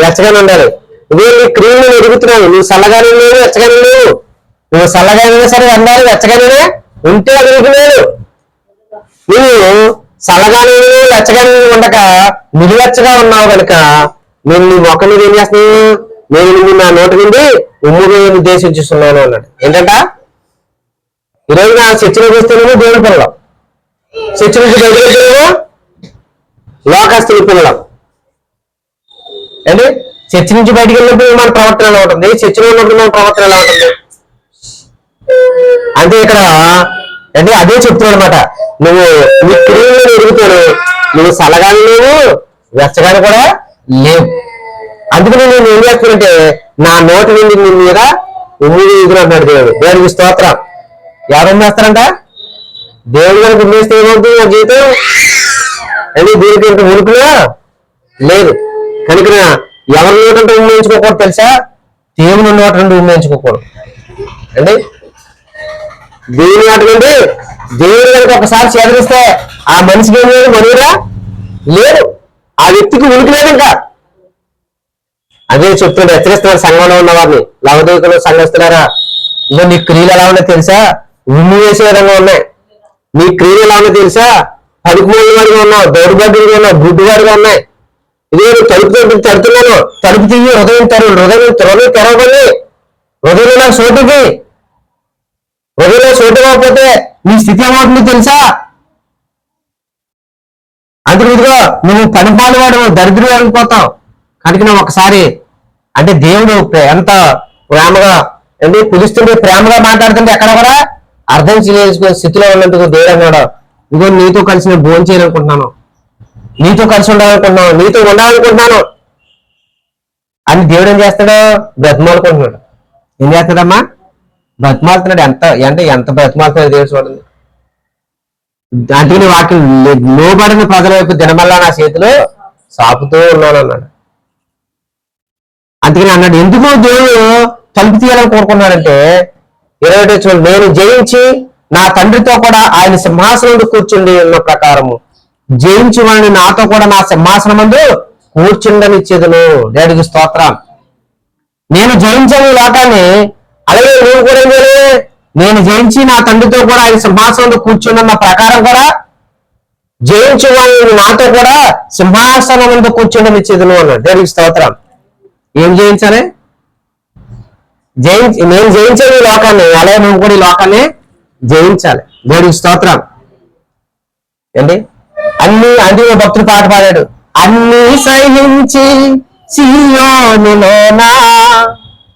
వెచ్చగానే ఉండాలి. ఇదే నీ క్రియలు ఎదుగుతున్నావు, నువ్వు చల్లగానే లేవు, వెచ్చగానే లేవు. నువ్వు చల్లగానే సరే ఉండాలి, వెచ్చగానే ఉంటే అదుగుతున్నాడు. నువ్వు చల్లగానే వెచ్చగానే ఉండక నిలువెచ్చగా ఉన్నావు కనుక నేను నీ మొక్క మీద ఏం చేస్తున్నాను, నేను నా నోటి నుండి ఉమ్ముగా ఉద్దేశించుస్తున్నాను అన్నాడు. ఏంటంట ఈరోజు నా చర్చలోకి వస్తేనేమో దేవుడి పిల్లలు, చర్చ నుంచి బయటకు వస్తేనేమో లోకస్తుల పిల్లలు. అంటే చర్చ నుంచి బయటకు వెళ్ళినప్పుడు మన ప్రవర్తన ఎలా ఉంటుంది, చర్చలో ఉన్నప్పుడు మన ప్రవర్తన ఎలా ఉంటుంది అంటే ఇక్కడ అంటే అదే చెప్తున్నాడు అనమాట. నువ్వు నీ క్రియలను ఎరుగుతాడు, నువ్వు చల్లగానే లేవు, వెచ్చగానే కూడా లేవు. అందుకని నేను ఏం చేస్తానంటే నా నోటి నుండి నీ మీద ఉమ్మిది ఎదురంటాడు దేవుడు. దేవుడికి స్తోత్రం. ఎవరేం చేస్తారంట? దేవుడు గారికి ఉమ్మేస్తే ఏమవుతుంది నా జీవితం అని దీనికి ఇంత ఉరుకులా లేదు. కనుక ఎవరి నోటంటే ఉమ్మేయించుకోకూడదు తెలుసా? దేవుని నోట నుండి ఉమ్మేయించుకోకూడదు అండి. దేవుని నోటి నుండి దేవుడు కనుక ఒకసారి చేదరిస్తే ఆ మనిషికి ఏం లేదు, మనురా లేదు, ఆ వ్యక్తికి ఉనికి లేదు. ఇంకా అదే చెప్తున్నాడు, హెచ్చరిస్తున్నాడు సంఘంలో ఉన్న వారిని. లవదేవికులు సంఘిస్తున్నారా, ఇంకా నీ క్రియలు ఎలా ఉన్నాయి తెలుసా? ఉమ్మి వేసే విధంగా ఉన్నాయి. నీ క్రియలు ఎలా ఉన్నాయి తెలుసా? పలుకుమూల వాడిగా ఉన్నావు, దౌర్భాగ్యంగా ఉన్నావు, గుడ్డివాడిగా ఉన్నాయి. ఇదే తలుపు తడుతున్నాను, తలుపు తీయి, హృదయం తెరవబడి హృదయంలో నాకు చోటుకి, హృదయంలో చోటు కాకపోతే నీ స్థితి ఏమవుతుంది తెలుసా? అందుకు ఇదిగో నువ్వు పనిపాలు వాడు దరిద్రుడు అయిపోతావు. కనుక నువ్వు ఒకసారి అంటే దేవుడు ఎంత ప్రేమగా పిలుస్తుంటే, ప్రేమగా మాట్లాడుతుంటే ఎక్కడ కూడా అర్థం చేసుకునే స్థితిలో ఉన్నందుకు దేవుడు అన్నాడు, ఇదిగో నీతో కలిసి నేను భోజనం చేయాలనుకుంటున్నాను, నీతో కలిసి ఉండాలనుకుంటున్నాను, నీతో ఉండాలనుకుంటున్నాను అని దేవుడు ఏం చేస్తాడు? బ్రతిమాలుకుంటున్నాడు. ఏం చేస్తాడమ్మా? బ్రతిమాలుతున్నాడు. ఎంత బ్రతిమాలుతున్నాడు దేవుడు చూడండి. అందుకని వాటిని లోబడిన ప్రజల వైపు దినమల్లా నా చేతిలో సాపుతూ ఉన్నాను అన్నాడు. అందుకని అన్నాడు, ఎందుకు దేవుడు తలుపు తీయాలని కోరుకున్నాడంటే 21 చూడండి, నేను జయించి నా తండ్రితో కూడా ఆయన సింహాసనం కూర్చుండి ఉన్న ప్రకారము జయించి వాడిని నాతో కూడా నా సింహాసనం ముందు కూర్చుండనిచ్చేదను. దేవుడికి స్తోత్రం. నేను జయించని లోకాన్ని, అలాగే నువ్వు కూడా ఏం చేయాలి? నేను జయించి నా తండ్రితో కూడా ఆయన సింహాసనంలో కూర్చున్న ప్రకారం కూడా జయించు వాళ్ళని నాతో కూడా సింహాసనం ముందు కూర్చుండనిచ్చేదను అన్నాడు. దేవుడికి స్తోత్రం. ఏం జయించాలి? నేను జయించాను ఈ లోకాన్ని, అలాగే నువ్వు కూడా ఈ లోకాన్ని జయించాలి. దేవుడికి స్తోత్రం. ఏంటి అది భక్తుడు పాట పాడాడు, అన్ని సహించి సీయోనులోనా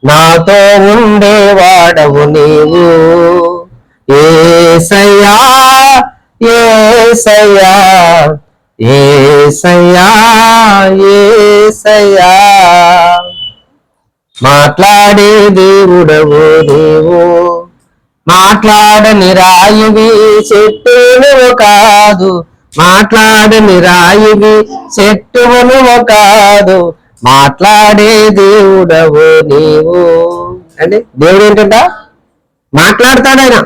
నాతో ఉండేవాడవు నీవు, యేసయ్యా యేసయ్యా యేసయ్యా యేసయ్యా. మాట్లాడే దేవుడవు నీవు, మాట్లాడని రాయివి చెట్టును కాదు, మాట్లాడని రాయివి చెట్టును కాదు, మాట్లాడే దేవుడవు నీవు. అంటే దేవుడు ఏంటంట? మాట్లాడతాడు ఆయన.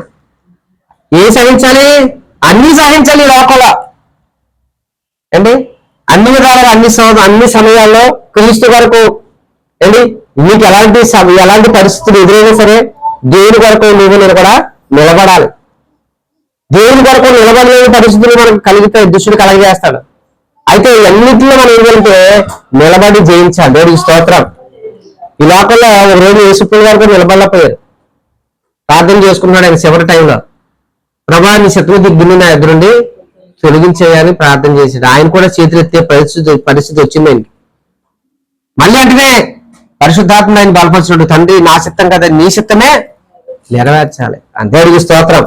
ఏ సహించాలి? అన్ని సహించాలి ఈ లోకంలో. అండి అన్ని విధాలుగా అన్ని సమయాల్లో క్రీస్తు వరకు ఏంటి నీకు ఎలాంటి పరిస్థితులు ఎదురైనా సరే దేవుని కొరకు నువ్వు నేను కూడా నిలబడాలి. దేవుని కొరకు నిలబడలేని పరిస్థితులు మనకు కలిగితే దుష్టుడు కలగజేస్తాడు. అయితే అన్నింటిలో మనం ఏంటంటే నిలబడి జయించాలి. దేవుడికి స్తోత్రం. ఈ లోకంలో ఒక రోజు యేసుప్రభు గారు కూడా నిలబడలేకపోయారు. ప్రార్థన చేసుకున్నాడు ఆయన చివరి టైంలో, ప్రభా నీ శత్రువు దిగ్గుని నా ఎదురుండి తొలగించేయాలని ప్రార్థన చేశాడు. ఆయన కూడా చేతులు ఎత్తే పరిస్థితి వచ్చింది ఆయనకి. మళ్ళీ అంటే పరిశుద్ధాత్మ ఆయన బలపరచుడు, తండ్రి నా చిత్తం కదా నీ చిత్తమే నెరవేర్చాలి. దేవుడికి స్తోత్రం.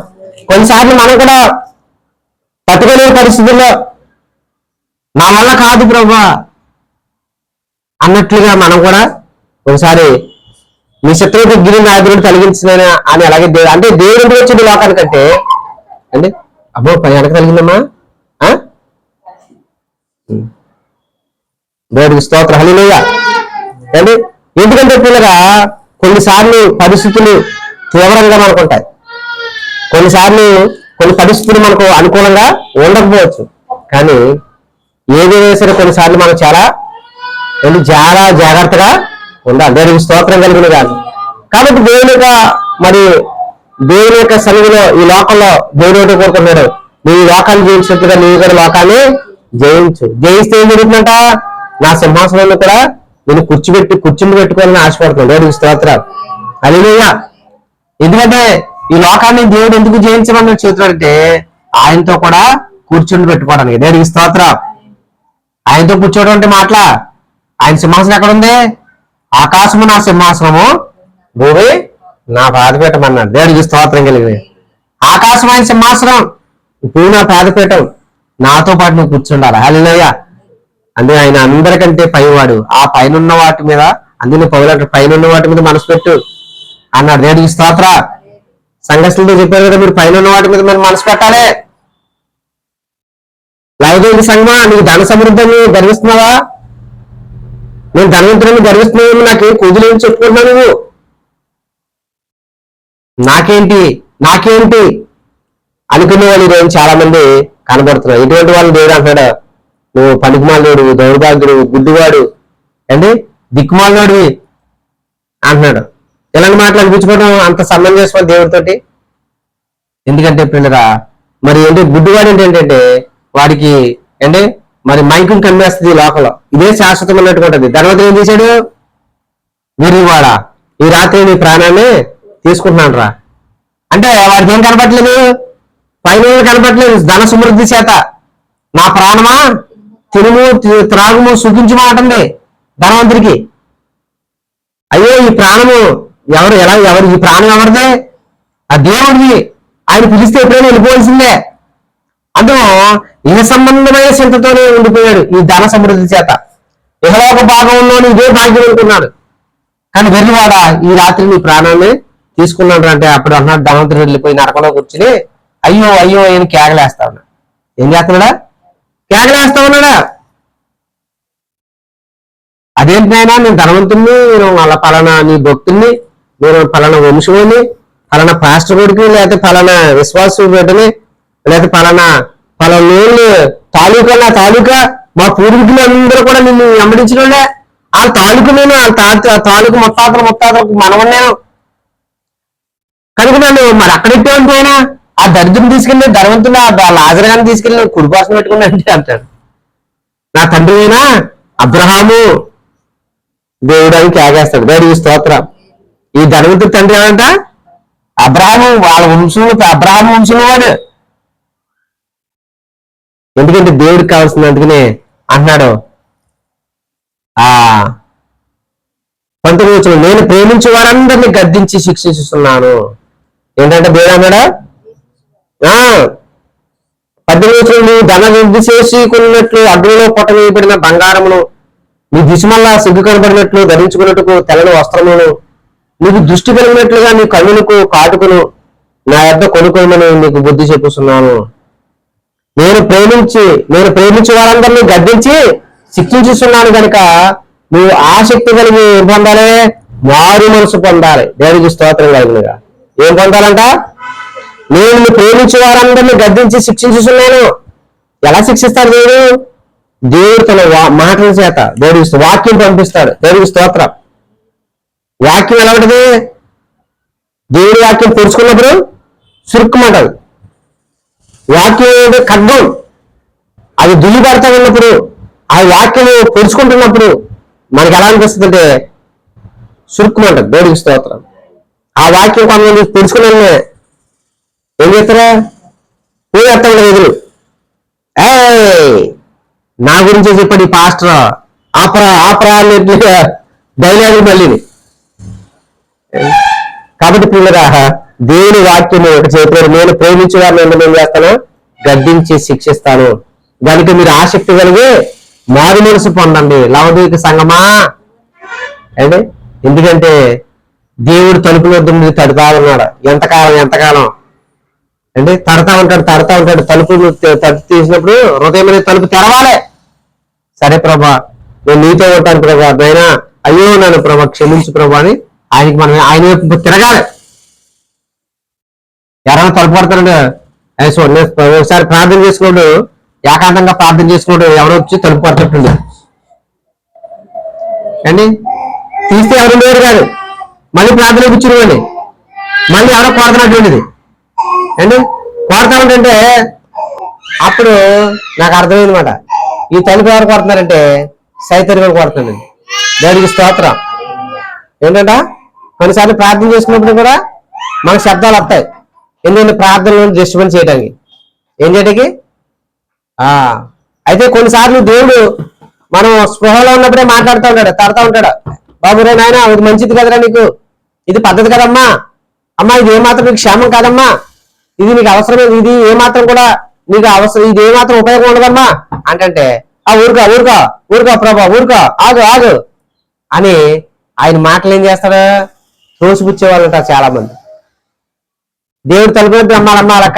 కొన్నిసార్లు మనం కూడా పట్టుకునే పరిస్థితుల్లో నా వల్ల కాదు ప్రభా అన్నట్లుగా మనం కూడా ఒకసారి నీ శత్రువుకి గిరి నా ఎదురు కలిగించిన అని అలాగే అంటే దేవుడు వచ్చింది లోకానికంటే అంటే అబ్బో వెనక కలిగిందమ్మా. దేవుడికి స్తోత్రం. హల్లెలూయా. అంటే ఎందుకంటే పిల్లగా కొన్నిసార్లు పరిస్థితులు తీవ్రంగా మనకు ఉంటాయి, కొన్నిసార్లు కొన్ని పరిస్థితులు మనకు అనుకూలంగా ఉండకపోవచ్చు. కానీ ఏదైనా సరే కొన్నిసార్లు మనం చాలా జాగ్రత్తగా ఉండాలి. దేవుడికి స్తోత్రం కలిగిన కాదు. కాబట్టి దేవుని యొక్క సన్నిధిలో ఈ లోకంలో దేవుడు కోరుకున్నాడు, నీ లోకాన్ని జయించినట్లుగా నీ కూడా లోకాన్ని జయిస్తే ఏం జరుగుతుందంట? నా సింహాసనంలో కూడా నేను కూర్చుని పెట్టుకోవాలని ఆశపడుతున్నాను. దేవుడికి స్తోత్రం. హల్లెలూయా. ఎందుకంటే ఈ లోకాన్ని దేవుడు ఎందుకు జయించమని చెబుతాడంటే ఆయనతో కూడా కూర్చుని పెట్టుకోవడానికి. దేవుడికి స్తోత్రం. ఆయనతో కూర్చోవడం అంటే మాటలా? ఆయన సింహాసనం ఎక్కడ ఉంది? ఆకాశము నా సింహాసనము, భూమి నా పాదపీఠం అన్నాడు. దేవుడికి స్తోత్రం కలిగింది. ఆకాశం ఆయన సింహాసనం, భూమి నా పాదపీఠం, నాతో పాటు నువ్వు కూర్చుండాలి. హల్లెలూయా. అందుకే ఆయన అందరికంటే పైవాడు. ఆ పైన ఉన్న వాటి మీద, అందులో పౌలు పైన ఉన్న వాటి మీద మనసు పెట్టు అన్నాడు. దేవుడికి స్తోత్ర. సంఘస్థులతో చెప్పారు కదా, మీరు పైన ఉన్న వాటి మీద మీరు మనసు పెట్టాలి. లైవ్దేవి సంఘమా, నీకు ధన సమృద్ధిని గర్విస్తున్నావా? నేను ధనవంతుడిని గర్విస్తున్నావు, నాకేం కుదులేని చెప్పుకుంటున్నావు నువ్వు. నాకేంటి అనుకునే వాళ్ళు ఈరోజు చాలా మంది కనబడుతున్నారు. ఇటువంటి వాళ్ళు దేవుడు అంటాడు, నువ్వు పనికిమాలుడు, దౌర్భాగ్యుడు, గుడ్డివాడు, ఏంటి దిక్కుమాలినాడు అంటున్నాడు. ఇలాంటి మాటలు అనిపించుకోవడం అంత సంబంధం చేసుకోవాలి దేవుడితోటి. ఎందుకంటే పిల్లరా మరి ఏంటి గుడ్డివాడు ఏంటంటే వాడికి అంటే మరి మైకుని కమ్మేస్తుంది లోకంలో. ఇదే శాశ్వతం అన్నట్టుగా ఉంటుంది. ధనవంతుడు ఏం చేశాడు? వీరివాడా ఈ రాత్రి నీ ప్రాణాన్ని తీసుకుంటున్నాను రా అంటే వాడికి ఏం కనపట్లేదు? పైన కనపట్లేదు. ధన సమృద్ధి చేత నా ప్రాణమా తినుము త్రాగుము సుఖించమంటుంది ధనవంతుడికి. అయ్యో ఈ ప్రాణము ఎవరు ఈ ప్రాణం ఎవరిదే? ఆ దేవుడిది. ఆయన పిలిస్తే ఎప్పుడైనా వెళ్ళిపోవాల్సిందే. అంటే ఇహ సంబంధమైన చింతతోనే ఉండిపోయాడు ఈ ధన సమృద్ధి చేత. ఇహలోక భాగంలోని ఇదే భాగ్యం అనుకున్నాడు. కానీ వెర్రివాడ ఈ రాత్రి నీ ప్రాణాన్ని తీసుకున్నాడు అంటే అప్పుడు అన్నాడు ధనవంతుడు వెళ్ళిపోయి నరకంలో కూర్చుని అయ్యో అయ్యో అని కేకలేస్తా ఉన్నాడు. ఏం చేస్తున్నాడా? కేకలేస్తా ఉన్నాడా? అదేంటైనా నేను ధనవంతుణ్ణి, నేను వాళ్ళ పలానా నీ భక్తుల్ని, నేను పలానా వంశుని, పలానా పాస్టర్ కొడుకు, లేకపోతే పలానా విశ్వాసు బిడ్డని, లేకపోతే పలానా నీళ్ళు తాలూకా, నా తాలూకా మా పూర్వీకులు అందరూ కూడా నిన్ను వెంబడించిన ఆ తాలూకు నేను ఆ తాలూకు ముత్తాతలకు మనవని నేను కనుక నన్ను మరి అక్కడెట్టే ఉంటేనా ఆ దరిద్రం తీసుకెళ్ళి ధనవంతుడు ఆ లాజరగాన్ని తీసుకెళ్ళి కుడిపాసం పెట్టుకుని అంటే అంటాడు. నా తండ్రి అయినా అబ్రహాము దేవుడు అని త్యాగేస్తాడు. దేవుడికి స్తోత్రం. ఈ ధనవంతుడి తండ్రి ఏమంట? అబ్రహాము, వాళ్ళ వంశంలో అబ్రహాము వంశంలో వాడు. ఎందుకంటే దేవుడికి కావాల్సింది. అందుకనే అంటున్నాడు 19 నేను ప్రేమించే వారందరినీ గద్దించి శిక్షిస్తున్నాను. ఏంటంటే దేవుడు అన్నాడా? 18 నువ్వు ధన వృద్ధి చేసి కొన్నట్లు అగ్నిలో పొట్టవేయబడిన బంగారమును, నీ దిశమల్లా సిగ్గు కనబడినట్లు ధరించుకున్నట్టుకు తెల్లని వస్త్రమును, నీకు దృష్టి కలిగినట్లుగా నీ కన్నులకు కాటుకును నా యొద్ద కొనుక్కోమని నీకు బుద్ధి చెప్పుతున్నాను. నేను ప్రేమించే వారందరినీ గద్దించి శిక్షించుతున్నాను కనుక నువ్వు ఆసక్తి కలిగి ఏం పొందాలి? మారు మనసు పొందాలి. దేవుడికి స్తోత్రం కలిగినగా ఏం పొందాలంట? నేను ప్రేమించే వారందరినీ గద్దించి శిక్షించుతున్నాను. ఎలా శిక్షిస్తాడు దేవుడు? దేవుడు తన మాటల చేత దేవుడికి వాక్యం పంపిస్తాడు. దేవుడికి స్తోత్రం. వాక్యం ఎలా ఉంటుంది? దేవుడి వాక్యం పొడుచుకున్నప్పుడు సురుక్కుమంటది. వాక్యం ఖడ్గం, అది దుయ్యబడతా ఉన్నప్పుడు ఆ వాక్యం పొడుచుకుంటున్నప్పుడు మనకి ఎలా అనిపిస్తుంది అంటే సురుక్కుమంటది. దేవుడికి స్తోత్రం. ఆ వాక్యం కొంతమంది పొడుచుకునే ఏం చేస్తారా? పూజేస్తా ఉంటారు ఎదురు. నా గురించి చెప్పండి పాస్టర్ ఆపరా డైలాగులు మళ్ళీ. కాబట్టి పిల్లరా దేవుని వాక్యము చెప్పారు, నేను ప్రేమించే వారిని ఏం చేస్తాను? గద్దించి శిక్షిస్తాను. దానికి మీరు ఆసక్తి కలిగి మారు మనసు పొందండి లవదీక సంగమా. అంటే ఎందుకంటే దేవుడు తలుపుల వద్ద మీరు తడుతా ఉన్నాడు. ఎంతకాలం అంటే తడతా ఉంటాడు. తలుపు తీసినప్పుడు హృదయం అనేది తలుపు తెరవాలి. సరే ప్రభా నేను నీతో ఉంటాను ప్రభా, నైనా అయ్యో నన్ను ప్రభా క్షమించు ప్రభా అని ఆయన వైపు తిరగాలి. ఎవరైనా తలుపు పడతారండి ఒకసారి ప్రార్థన చేసుకోడు, ఏకాంతంగా ప్రార్థన చేసుకోడు, ఎవరో వచ్చి తలుపు పడుతుంటుంది అండి. తీస్తే ఎవరు లేరు కాదు, మళ్ళీ ప్రార్థన కూర్చునివ్వండి, మళ్ళీ ఎవరో కొడుతున్నటువంటిది అండి. కొడతా ఉంటే అప్పుడు నాకు అర్థమైందన్నమాట, ఈ తలుపు ఎవరు కొడుతున్నారంటే సైతన్యం కూడా కొడుతుందండి. దేవుడికి స్తోత్రం. ఏంటంట కొన్నిసార్లు ప్రార్థన చేసుకున్నప్పుడు కూడా మనకు శబ్దాలు వస్తాయి. ఎందుకంటే ప్రార్థనలను డిస్టర్బెన్స్ చేయడానికి, ఏం చేయడానికి. అయితే కొన్నిసార్లు దేవుడు మనం స్పృహలో ఉన్నప్పుడే మాట్లాడుతూ ఉంటాడు, తడతా ఉంటాడు. బాబు రే నాయన ఇది మంచిది కదరా, నీకు ఇది పద్ధతి కదమ్మా, అమ్మా ఇది ఏమాత్రం నీకు క్షేమం కాదమ్మా, ఇది నీకు అవసరమే, ఇది ఏమాత్రం కూడా నీకు అవసరం, ఇది ఏమాత్రం ఉపయోగం ఉండదమ్మా అంటే ఊరుకో ప్రభా ఊరుకో ఆగు అని ఆయన మాటలు ఏం చేస్తాడు? తోసిపుచ్చేవాళ్ళు ఉంటారు చాలా మంది. దేవుడు తలుపు అమ్మాలమ్మా అలా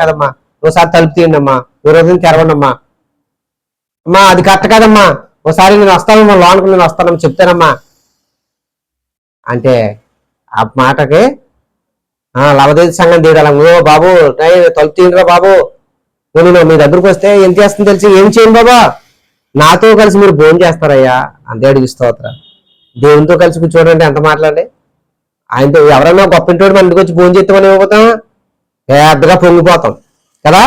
కదమ్మా ఒకసారి తలుపు తీయండి అమ్మా, ఈ రోజు తెరవండి అమ్మా, అది కరెక్ట్ కాదమ్మా, ఒకసారి నేను వస్తానమ్మా, లోనికి నేను వస్తానమ్మా చెప్తానమ్మా అంటే ఆ మాటకి లవదేవి సంఘం తీయడం. ఓ బాబు తలుపు తీయండిరా బాబు, నేను మీ దగ్గరకు వస్తే ఏం చేస్తుందో తెలిసి ఏం చేయండి బాబా, నాతో కలిసి మీరు భోజనం చేస్తారయ్యా అని దేవుడికి స్తోత్రం. దేవునితో కలిసి కూర్చోడంటే ఎంత మాట్లాడి, ఆయనతో ఎవరైనా గొప్ప ఇంటి మన ఇంటికి వచ్చి భోజనం చేస్తామని ఇవ్వబోతాం, పెద్దగా పొంగిపోతాం కదా.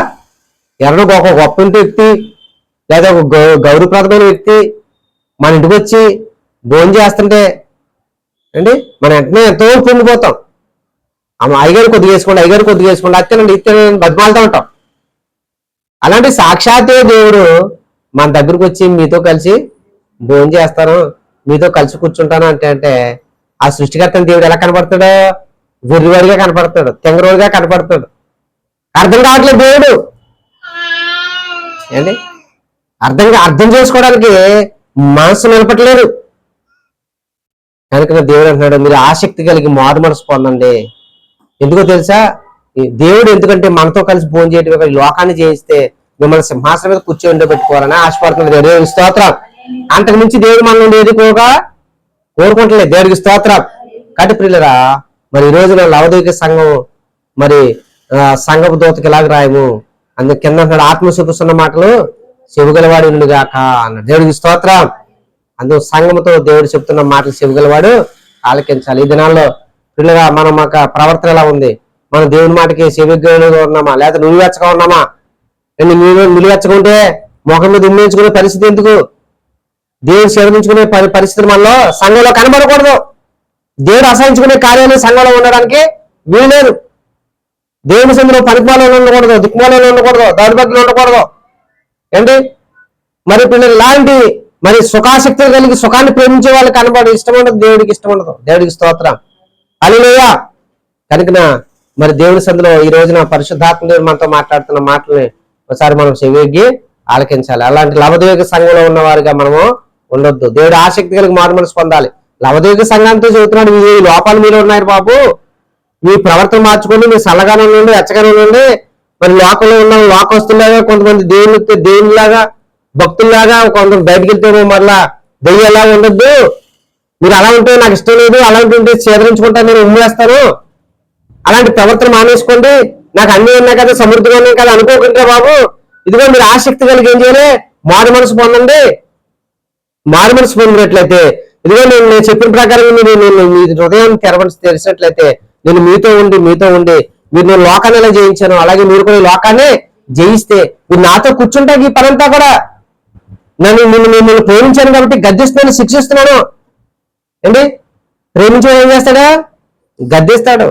ఎవరైనా ఒక గొప్ప ఇంటి వ్యక్తి లేదా ఒక గౌరవప్రదమైన వ్యక్తి మన ఇంటికి వచ్చి భోజనం చేస్తుంటే అండి మనం వెంటనే ఎంతో పొంగిపోతాం. అయ్యగారు కొద్దిగా వేసుకోండి అత్తేనండి ఇత్తేనండి బతిమాలుతూ ఉంటాం. అలాంటి సాక్షాత్తు దేవుడు మన దగ్గరకు వచ్చి మీతో కలిసి భోజనం చేస్తాను, మీతో కలిసి కూర్చుంటాను అంటే ఆ సృష్టికర్తని దేవుడు ఎలా కనపడతాడు? వెర్రివాడిగా కనపడతాడు, తెంగరోడిగా కనపడతాడు. అర్థం కావట్లేదు దేవుడు. ఏంటి అర్థం చేసుకోవడానికి మనసు నిలపట్లేదు. కనుక దేవుడు అంటున్నాడు, మీరు ఆసక్తి కలిగి మారు మనసు పొందండి. ఎందుకో తెలుసా, దేవుడు ఎందుకంటే మనతో కలిసి భోజనం చేయడం, ఈ లోకాన్ని చేయిస్తే మిమ్మల్ని సింహాసనం మీద కూర్చొని పెట్టుకోవాలని ఆశపడుతున్నాడు. దేవుడికి స్తోత్రం. అంతకు మించి దేవుడు మనల్ని ఏదుకోగా కోరుకుంటలేదు. దేవుడికి స్తోత్రం. కాబట్టి ప్రియులరా, మరి ఈ రోజున లవదీక సంఘం మరి సంఘపు దూతకి ఇలాగ రాయము. అందుకు కింద అంటున్నాడు, ఆత్మ చూపిస్తున్న మాటలు చెవుగలవాడు ఉండుగాక అన్నాడు. దేవుడికి స్తోత్రం. అందుకు సంఘముతో దేవుడు చెప్తున్న మాటలు చెవుగలవాడు ఆలకించాలి. ఈ దినాల్లో పిల్లగా మనం ఒక ప్రవర్తన ఎలా ఉంది? మనం దేవుని మాటకి చెవిగా ఉన్నామా, లేదా నిలువెచ్చగా ఉన్నామా? నిలువెచ్చకుంటే ముఖం మీద ఉమ్మేయించుకునే పరిస్థితి ఎందుకు? దేవుడు సేవించుకునే పరిస్థితి మనలో సంఘంలో కనబడకూడదు. దేవుడు అసహించుకునే కార్యాలు సంఘంలో ఉండడానికి వీల్లేదు. దేవుని సందులో పనిపాలలో ఉండకూడదు, దిక్మాలలో ఉండకూడదు, దౌర్భాగ్యంలో ఉండకూడదు. ఏంటి మరి పిల్లలు ఇలాంటి మరి సుఖాసక్తులు కలిగి సుఖాన్ని ప్రేమించే వాళ్ళు కనబడి ఇష్టం ఉండదు. దేవుడికి ఇష్టం ఉండదు. దేవుడికి స్తోత్రం. హల్లెలూయా. కనుక మరి దేవుని సందులో ఈ రోజున పరిశుద్ధాత్మ దేవుడు మనతో మాట్లాడుతున్న మాటల్ని ఒకసారి మనం చెవిగి ఆలకించాలి. అలాంటి లవదీక సంఘంలో ఉన్న వారిగా మనము ఉండొద్దు. దేవుడు ఆసక్తి కలిగి మారు మనసు పొందాలి. లవదీక సంఘంతో చెబుతున్నాడు, ఈ లోపాలు మీరు ఉన్నాయి బాబు, మీ ప్రవర్తన మార్చుకోండి, మీ సల్లగానే ఉండండి, ఎచ్చగానే ఉండండి. మరి లోకంలో ఉన్న లోకస్తులాగా కొంతమంది దేవునిలాగా భక్తుల్లాగా కొంతమంది బయటకు వెళ్తే మరలా దెయ్యాలాగా ఉండొద్దు. మీరు అలా ఉంటే నాకు ఇష్టం లేదు, అలా ఉంటుంటే చేదరించుకుంటా నేను ఉమ్మేస్తాను. అలాంటి ప్రవర్తన మానేసుకోండి. నాకు అన్ని ఉన్నాయి కదా, సమృద్ధిగా ఉన్నాయి కదా అనుకోకుండా బాబు, ఇదిగో మీరు ఆసక్తి కలిగి ఏం చేయాలి? మారు మనసు పొందండి. మారు మనసు పొందినట్లయితే ఇదిగో నేను చెప్పిన ప్రకారం నేను మీ హృదయాన్ని తెరిచినట్లయితే నేను మీతో ఉండి మీరు నేను లోకాన్ని ఎలా జయించాను, అలాగే మీరు కూడా ఈ లోకాన్ని జయిస్తే మీరు నాతో కూర్చుంటే ఈ పనంతా కూడా మిమ్మల్ని ప్రేమించాను కాబట్టి గద్దిస్తున్నాను, శిక్షిస్తున్నాను. ఏంటి ప్రేమించడం ఏం చేస్తాడా? గద్దిస్తాడు.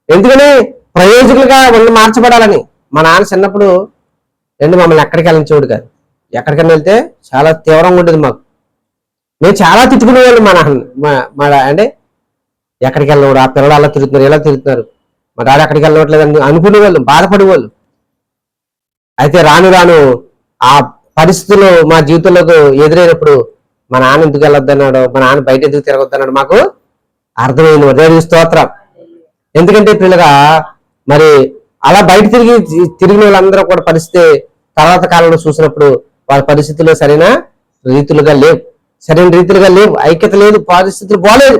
ఎందుకని? ప్రయోజకులుగా మార్చబడాలని. మా నాన్న చిన్నప్పుడు మమ్మల్ని ఎక్కడికి వెళ్ళించేవాడు కాదు. ఎక్కడికైనా వెళ్తే చాలా తీవ్రంగా ఉండేది మాకు. మేము చాలా తిట్టుకునేవాళ్ళు మా నాన్న. అంటే ఎక్కడికి వెళ్ళినవాడు, ఆ పిల్లలు అలా తిరుగుతున్నారు, ఎలా తిరుగుతున్నారు, మా డాడీ అక్కడికి వెళ్ళవట్లేదు అనుకునేవాళ్ళు, బాధపడేవాళ్ళు. అయితే రాను ఆ పరిస్థితులు మా జీవితంలోకి ఎదురైనప్పుడు మా నాన్న ఎందుకు వెళ్ళొద్దన్నాడు, మా నాన్న బయట ఎందుకు తిరగొద్దన్నాడు మాకు అర్థమైంది. దేవునికి స్తోత్రం. ఎందుకంటే పిల్లగా మరి అలా బయట తిరిగిన వాళ్ళందరూ కూడా పరిస్థితి తర్వాత కాలంలో చూసినప్పుడు వాళ్ళ పరిస్థితుల్లో సరైన రీతులుగా లేవు, ఐక్యత లేదు, పరిస్థితులు బాగలేదు.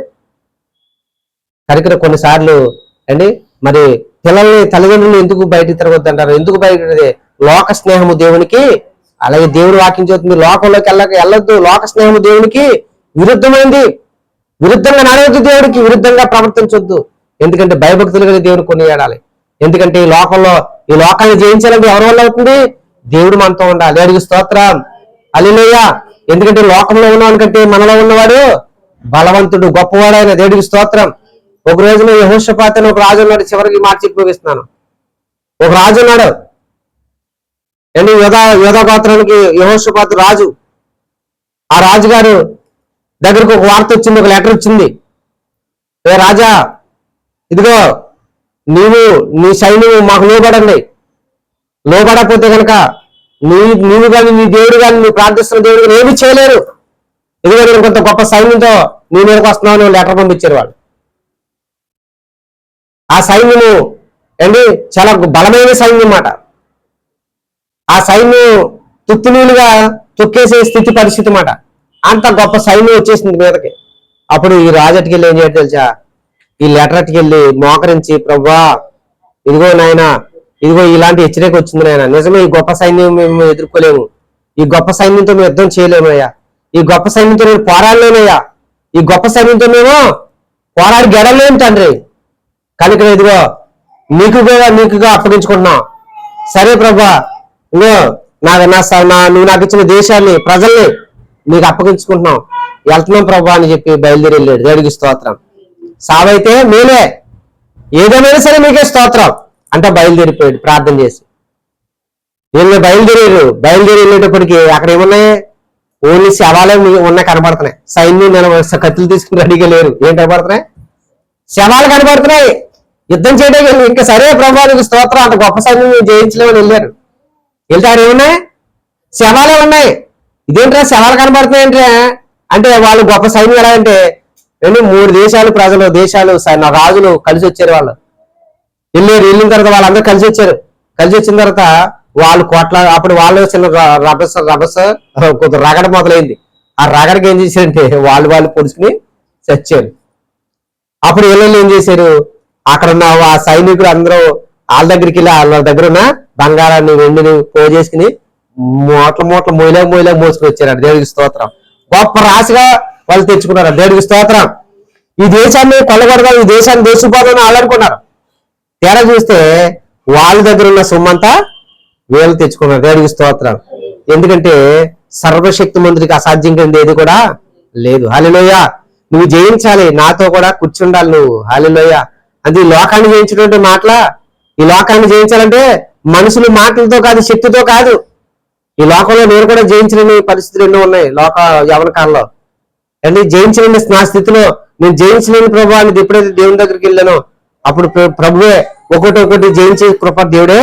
కనుక కొన్నిసార్లు అండి మరి పిల్లల్ని తల్లిదండ్రులు ఎందుకు బయటికి తిరగొద్దంటారు? ఎందుకు బయట? లోక స్నేహము దేవునికి, అలాగే దేవుడు వాక్యం చెబుతుంది, లోకంలోకి వెళ్ళొద్దు. లోక స్నేహము దేవునికి విరుద్ధమైంది. విరుద్ధంగా నడవద్దు, దేవుడికి విరుద్ధంగా ప్రవర్తించొద్దు. ఎందుకంటే భయభక్తులుగా దేవుడు కొనియాడాలి. ఎందుకంటే ఈ లోకాన్ని జయించాలంటే ఎవరి వల్ల అవుతుంది? దేవుడు మనతో ఉండాలి. దేవుడికి స్తోత్రం. హల్లెలూయా. ఎందుకంటే లోకంలో ఉన్నవాడి కంటే మనలో ఉన్నవాడు బలవంతుడు, గొప్పవాడు ఆయన. దేవుడికి స్తోత్రం. ఒక రోజున యెహోషాపాతు అని ఒక రాజు ఉన్నాడు. చివరికి మాట చెప్పిస్తున్నాను. ఒక రాజు ఉన్నాడు అండి, యోధా గోత్రానికి యెహోషాపాతు రాజు. ఆ రాజుగారు దగ్గరకు ఒక వార్త వచ్చింది, ఒక లెటర్ వచ్చింది. ఏ రాజా, ఇదిగో నీ సైన్యం మాకు లోబడండి, లోబడకపోతే కనుక నీవు కానీ నీ దేవుడు కానీ నీ ప్రార్థిస్తున్న దేవుడు కానీ ఏమి చేయలేరు. ఇదిగో నేను కొంత గొప్ప సైన్యంతో నీ మీదకి వస్తున్నావు లెటర్ పంపించారు వాళ్ళు. ఆ సైన్యము అండి చాలా బలమైన సైన్యం అన్నమాట. ఆ సైన్యం తుత్తునీలుగా తొక్కేసే స్థితి పరిస్థితి అన్నమాట. అంత గొప్ప సైన్యం వచ్చేసింది మీదకి. అప్పుడు ఈ రాజట్టుకి వెళ్ళి ఏం చేయడం తెలుసా? ఈ లెటర్ అట్టుకెళ్ళి మోకరించి, ప్రభువా ఇదిగో నాయన, ఇదిగో ఇలాంటి హెచ్చరిక వచ్చింది నాయన, నిజమే ఈ గొప్ప సైన్యం మేము ఎదుర్కోలేము, ఈ గొప్ప సైన్యంతో మేము యుద్ధం చేయలేమయ్యా, ఈ గొప్ప సైన్యంతో నేను పోరాడలేనయ్యా, ఈ గొప్ప సైన్యంతో మేము పోరాడి గెడలేము తండ్రి. కనుక ఇదిగో నీకుగా అప్పగించుకుంటున్నాం. సరే ప్రభా, నువ్వు నాకు ఇచ్చిన దేశాన్ని, ప్రజల్ని నీకు అప్పగించుకుంటున్నాం, వెళ్తున్నాం ప్రభా అని చెప్పి బయలుదేరి వెళ్ళాడు. దేవుడికి స్తోత్రం. సావైతే మేలే, ఏదేమైనా సరే మీకే స్తోత్రం అంటే బయలుదేరిపోయాడు ప్రార్థన చేసి. వీళ్ళు బయలుదేరి వెళ్ళేటప్పటికి అక్కడ ఏమున్నాయి? ఓన్లీ శవాలే ఉన్నాయి, కనబడుతున్నాయి. సైన్యం కత్తులు తీసుకుని రెడీగా లేరు. ఏం కనబడుతున్నాయి? శవాలు కనబడుతున్నాయి. యుద్ధం చేయడానికి ఇంకా సరే ప్రభావానికి స్తోత్రం, అంత గొప్ప సైన్యం జయించలేమని వెళ్ళారు. వెళ్తే అక్కడ ఏమున్నాయి? శవాలే ఉన్నాయి. ఇదేంట్రా శవాలు కనబడుతున్నాయంటే అంటే వాళ్ళు గొప్ప సైన్యం ఎలా అంటే 3 దేశాలు ప్రజలు దేశాలు రాజులు కలిసి వచ్చారు. వాళ్ళు వెళ్ళిన తర్వాత వాళ్ళందరూ కలిసి వచ్చారు. కలిసి వచ్చిన తర్వాత వాళ్ళు అప్పుడు వాళ్ళు చిన్న రభస కొంత రగడ మొదలైంది. ఆ రగడకి ఏం చేశారంటే వాళ్ళు పొడుచుకుని చచ్చారు. అప్పుడు వీళ్ళు ఏం చేశారు, అక్కడ ఉన్న ఆ సైనికులు అందరూ వాళ్ళ దగ్గరికి వెళ్ళి వాళ్ళ దగ్గర ఉన్న బంగారాన్ని వెండిని పోజేసుకుని మూట్ల మొయిలా మోసుకుని వచ్చారు. దేవుడికి స్తోత్రం. గొప్ప రాశిగా వాళ్ళు తెచ్చుకున్నారు. దేవుడికి స్తోత్రం. ఈ దేశాన్ని కొల్లగొడదాం, ఈ దేశాన్ని దోసిపోదాం వాళ్ళు అనుకున్నారు. తేడా చూస్తే వాళ్ళ దగ్గర ఉన్న సొమ్మంతా వీళ్ళు తెచ్చుకున్నారు. దేవుడికి స్తోత్రం. ఎందుకంటే సర్వశక్తి మంత్రికి అసాధ్యం కింద ఏది కూడా లేదు. హల్లెలూయా. నువ్వు జయించాలి, నాతో కూడా కూర్చుండాలి నువ్వు. హల్లెలూయా. అది ఈ లోకాన్ని జయించినటువంటి మాటలా. ఈ లోకాన్ని జయించాలంటే మనుషులు మాటలతో కాదు, శక్తితో కాదు. ఈ లోకంలో నేను కూడా జయించలేని పరిస్థితులు ఎన్నో ఉన్నాయి లోక యవన కాలంలో. అంటే జయించలేని నా స్థితిలో నేను జయించలేని ప్రభు అని ఎప్పుడైతే దేవుని దగ్గరికి వెళ్ళానో అప్పుడు ప్రభువే ఒకటి జయించే కృప దేవుడే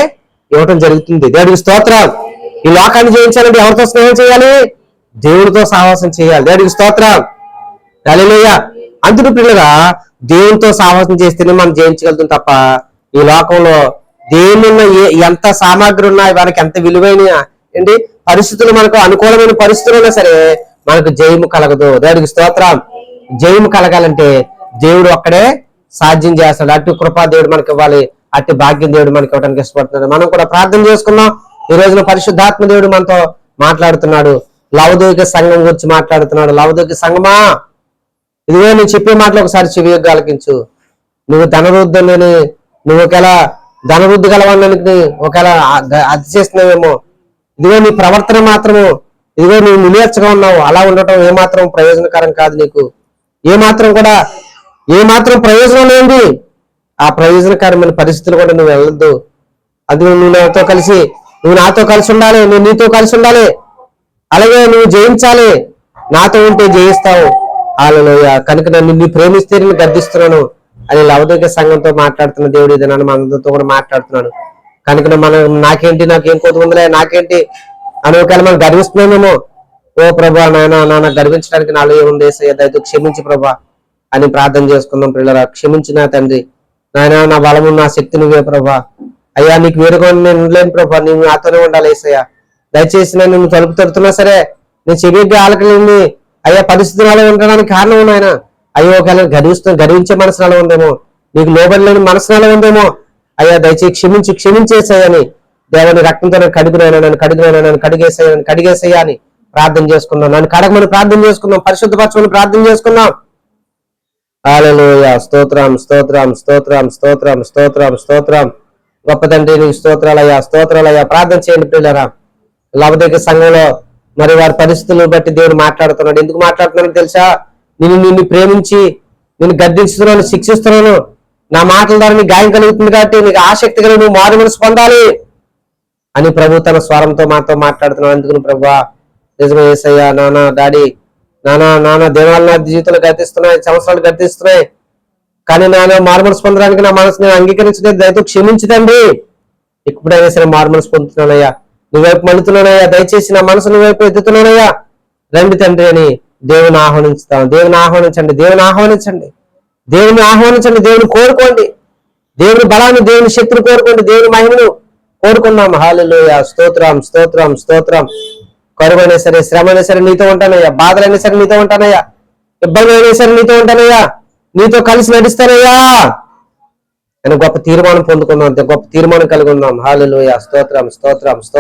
ఇవ్వటం జరుగుతుంది. దేవుడికి స్తోత్రం. ఈ లోకాన్ని జయించాలంటే ఎవరితో స్నేహం చేయాలి? దేవుడితో సహవాసం చేయాలి. దేవుడికి స్తోత్రం. హల్లెలూయా. అందుకు పిల్లగా దేవునితో సహవాసం చేస్తేనే మనం జయించగలుగుతాం తప్ప ఈ లోకంలో దేవుని ఎంత సామాగ్రి ఉన్నా మనకి ఎంత విలువైన ఏంటి పరిస్థితులు మనకు అనుకూలమైన పరిస్థితులు ఉన్నా సరే మనకు జయము కలగదు. దేవుడికి స్తోత్రం. జయము కలగాలంటే దేవుడు ఒక్కడే సాధ్యం చేస్తాడు. అట్టి కృపా దేవుడు మనకి ఇవ్వాలి, అట్టి భాగ్యం దేవుడు మనకి ఇవ్వడానికి ఇష్టపడుతున్నాడు. మనం కూడా ప్రార్థన చేసుకున్నాం. ఈ రోజున పరిశుద్ధాత్మ దేవుడు మనతో మాట్లాడుతున్నాడు. లవదోయిక సంఘం గురించి మాట్లాడుతున్నాడు. లవదోయిక సంఘమా, ఇదిగో నేను చెప్పే మాటలు ఒకసారి చెవియొగ్గా ఆలకించు. నువ్వు ధనవృద్ధులని నువ్వు ఒకవేళ ధనవృద్ధి గలవాళ్ళని ఒకవేళ అతి చేస్తున్నావేమో, ఇదిగో నీ ప్రవర్తన మాత్రము, ఇదిగో నువ్వు నిలేర్చగా ఉన్నావు, అలా ఉండటం ఏమాత్రం ప్రయోజనకరం కాదు. నీకు ఏమాత్రం ప్రయోజనం లేనిది. ఆ ప్రయోజనకరమైన పరిస్థితులు కూడా నువ్వు వెళ్ళొద్దు. అది నువ్వు నాతో కలిసి ఉండాలి, నువ్వు నీతో కలిసి ఉండాలి. అలాగే నువ్వు జయించాలి. నాతో ఉంటే జయిస్తావు. హల్లెలూయా. కనుక నన్ను ప్రేమిస్తే నేను గర్దిస్తున్నాను అని లవదోయిక సంఘంతో మాట్లాడుతున్న దేవుడు ఇది నన్ను మనందరితో కూడా మాట్లాడుతున్నాడు. కనుక నాకేం కొద్ది ఉందిలే నాకేంటి అని ఒకవేళ మనం గర్విస్తున్నామేమో. ఓ ప్రభా నాన్న గర్వించడానికి నాలో ఏముంది ఏసయ్య, దయతో క్షమించి ప్రభా అని ప్రార్థన చేసుకుందాం. పిల్లరా, క్షమించిన తండ్రి నాయన, నా బలము నా శక్తి నువ్వే ప్రభా. అయ్యా నీకు వేరుగా నేను ఉండలేను ప్రభా, నువ్వు నాతోనే ఉండాలి ఏసయ్య. దయచేసి నేను తలుపు తడుతున్నా సరే నేను చెవిగా ఆలకలేని అయ్యా పరిస్థితులు ఉండడానికి కారణం నాయన. అయ్యో ఒకవేళ గర్వించే మనసులో ఉందేమో, నీకు లోబడలేని మనసులో ఉందేమో. అయ్యా దయచేసి క్షమించేసాయని దేవుని రక్తంతో నన్ను కడిగేసాయా అని ప్రార్థన చేసుకున్నాం. నన్ను కడగమని ప్రార్థన చేసుకున్నాం. పరిశుద్ధపరచమని ప్రార్థన చేసుకున్నాం. హల్లెలూయా. స్తోత్రం స్తోత్రం స్తోత్రం స్తోత్రం స్తోత్రం స్తోత్రం. గొప్ప తండ్రి నీకు స్తోత్రాలయ్యా, స్తోత్రాలయ్యా. ప్రార్థన చేయండి పిల్లరా. లవదోయిక సంఘంలో మరి వారి పరిస్థితులను బట్టి దేవుడు మాట్లాడుతున్నాడు. ఎందుకు మాట్లాడుతున్నాడు తెలుసా? నిన్ను ప్రేమించి నిన్ను గద్దిస్తున్నాను, శిక్షిస్తున్నాను, నా మాటల ద్వారా నీకు గాయం కలుగుతుంది కాబట్టి నీకు ఆసక్తి కలిగి నువ్వు మారు మనసు పొందాలి అని ప్రభు తన స్వరంతో మాతో మాట్లాడుతున్నాడు. అందుకుని ప్రభా నిజమే యేసయ్యా, నాన్న డాడీ, నాన్న దేవాల నా జీవితంలో గతిస్తున్నాయి, సంవత్సరాలు గతిస్తున్నాయి, కానీ నాన్న మారు మనసు పొందడానికి నా మనసు నేను అంగీకరించలేదు. దయతో క్షమించదండి. ఎప్పుడైనా సరే మారు మనసు పొందుతున్నానయ్యా, నీ వైపు మలుతున్నానయ్యా, దయచేసి నా మనసు నీ వైపు ఎత్తుతున్నానయ్యా, రండి తండ్రి అని దేవుని ఆహ్వానించుతాం. దేవుని ఆహ్వానించండి, దేవుని కోరుకోండి, దేవుని బలాన్ని, దేవుని శక్తిని కోరుకోండి, దేవుని మహిమను కోరుకున్నాం. హల్లెలూయా. స్తోత్రం స్తోత్రం స్తోత్రం. కరువైనా సరే, శ్రమైనా సరే నీతో ఉంటానయ్యా, బాధలైనా సరే నీతో ఉంటానయ్యా, ఇబ్బంది అయినా సరే నీతో ఉంటానయ్యా, నీతో కలిసి నడుస్తానయ్యా అని గొప్ప తీర్మానం పొందుకుందాం, గొప్ప తీర్మానం కలిగి ఉందాం. హల్లెలూయా. స్తోత్రం స్తోత్రం స్తోత్రం.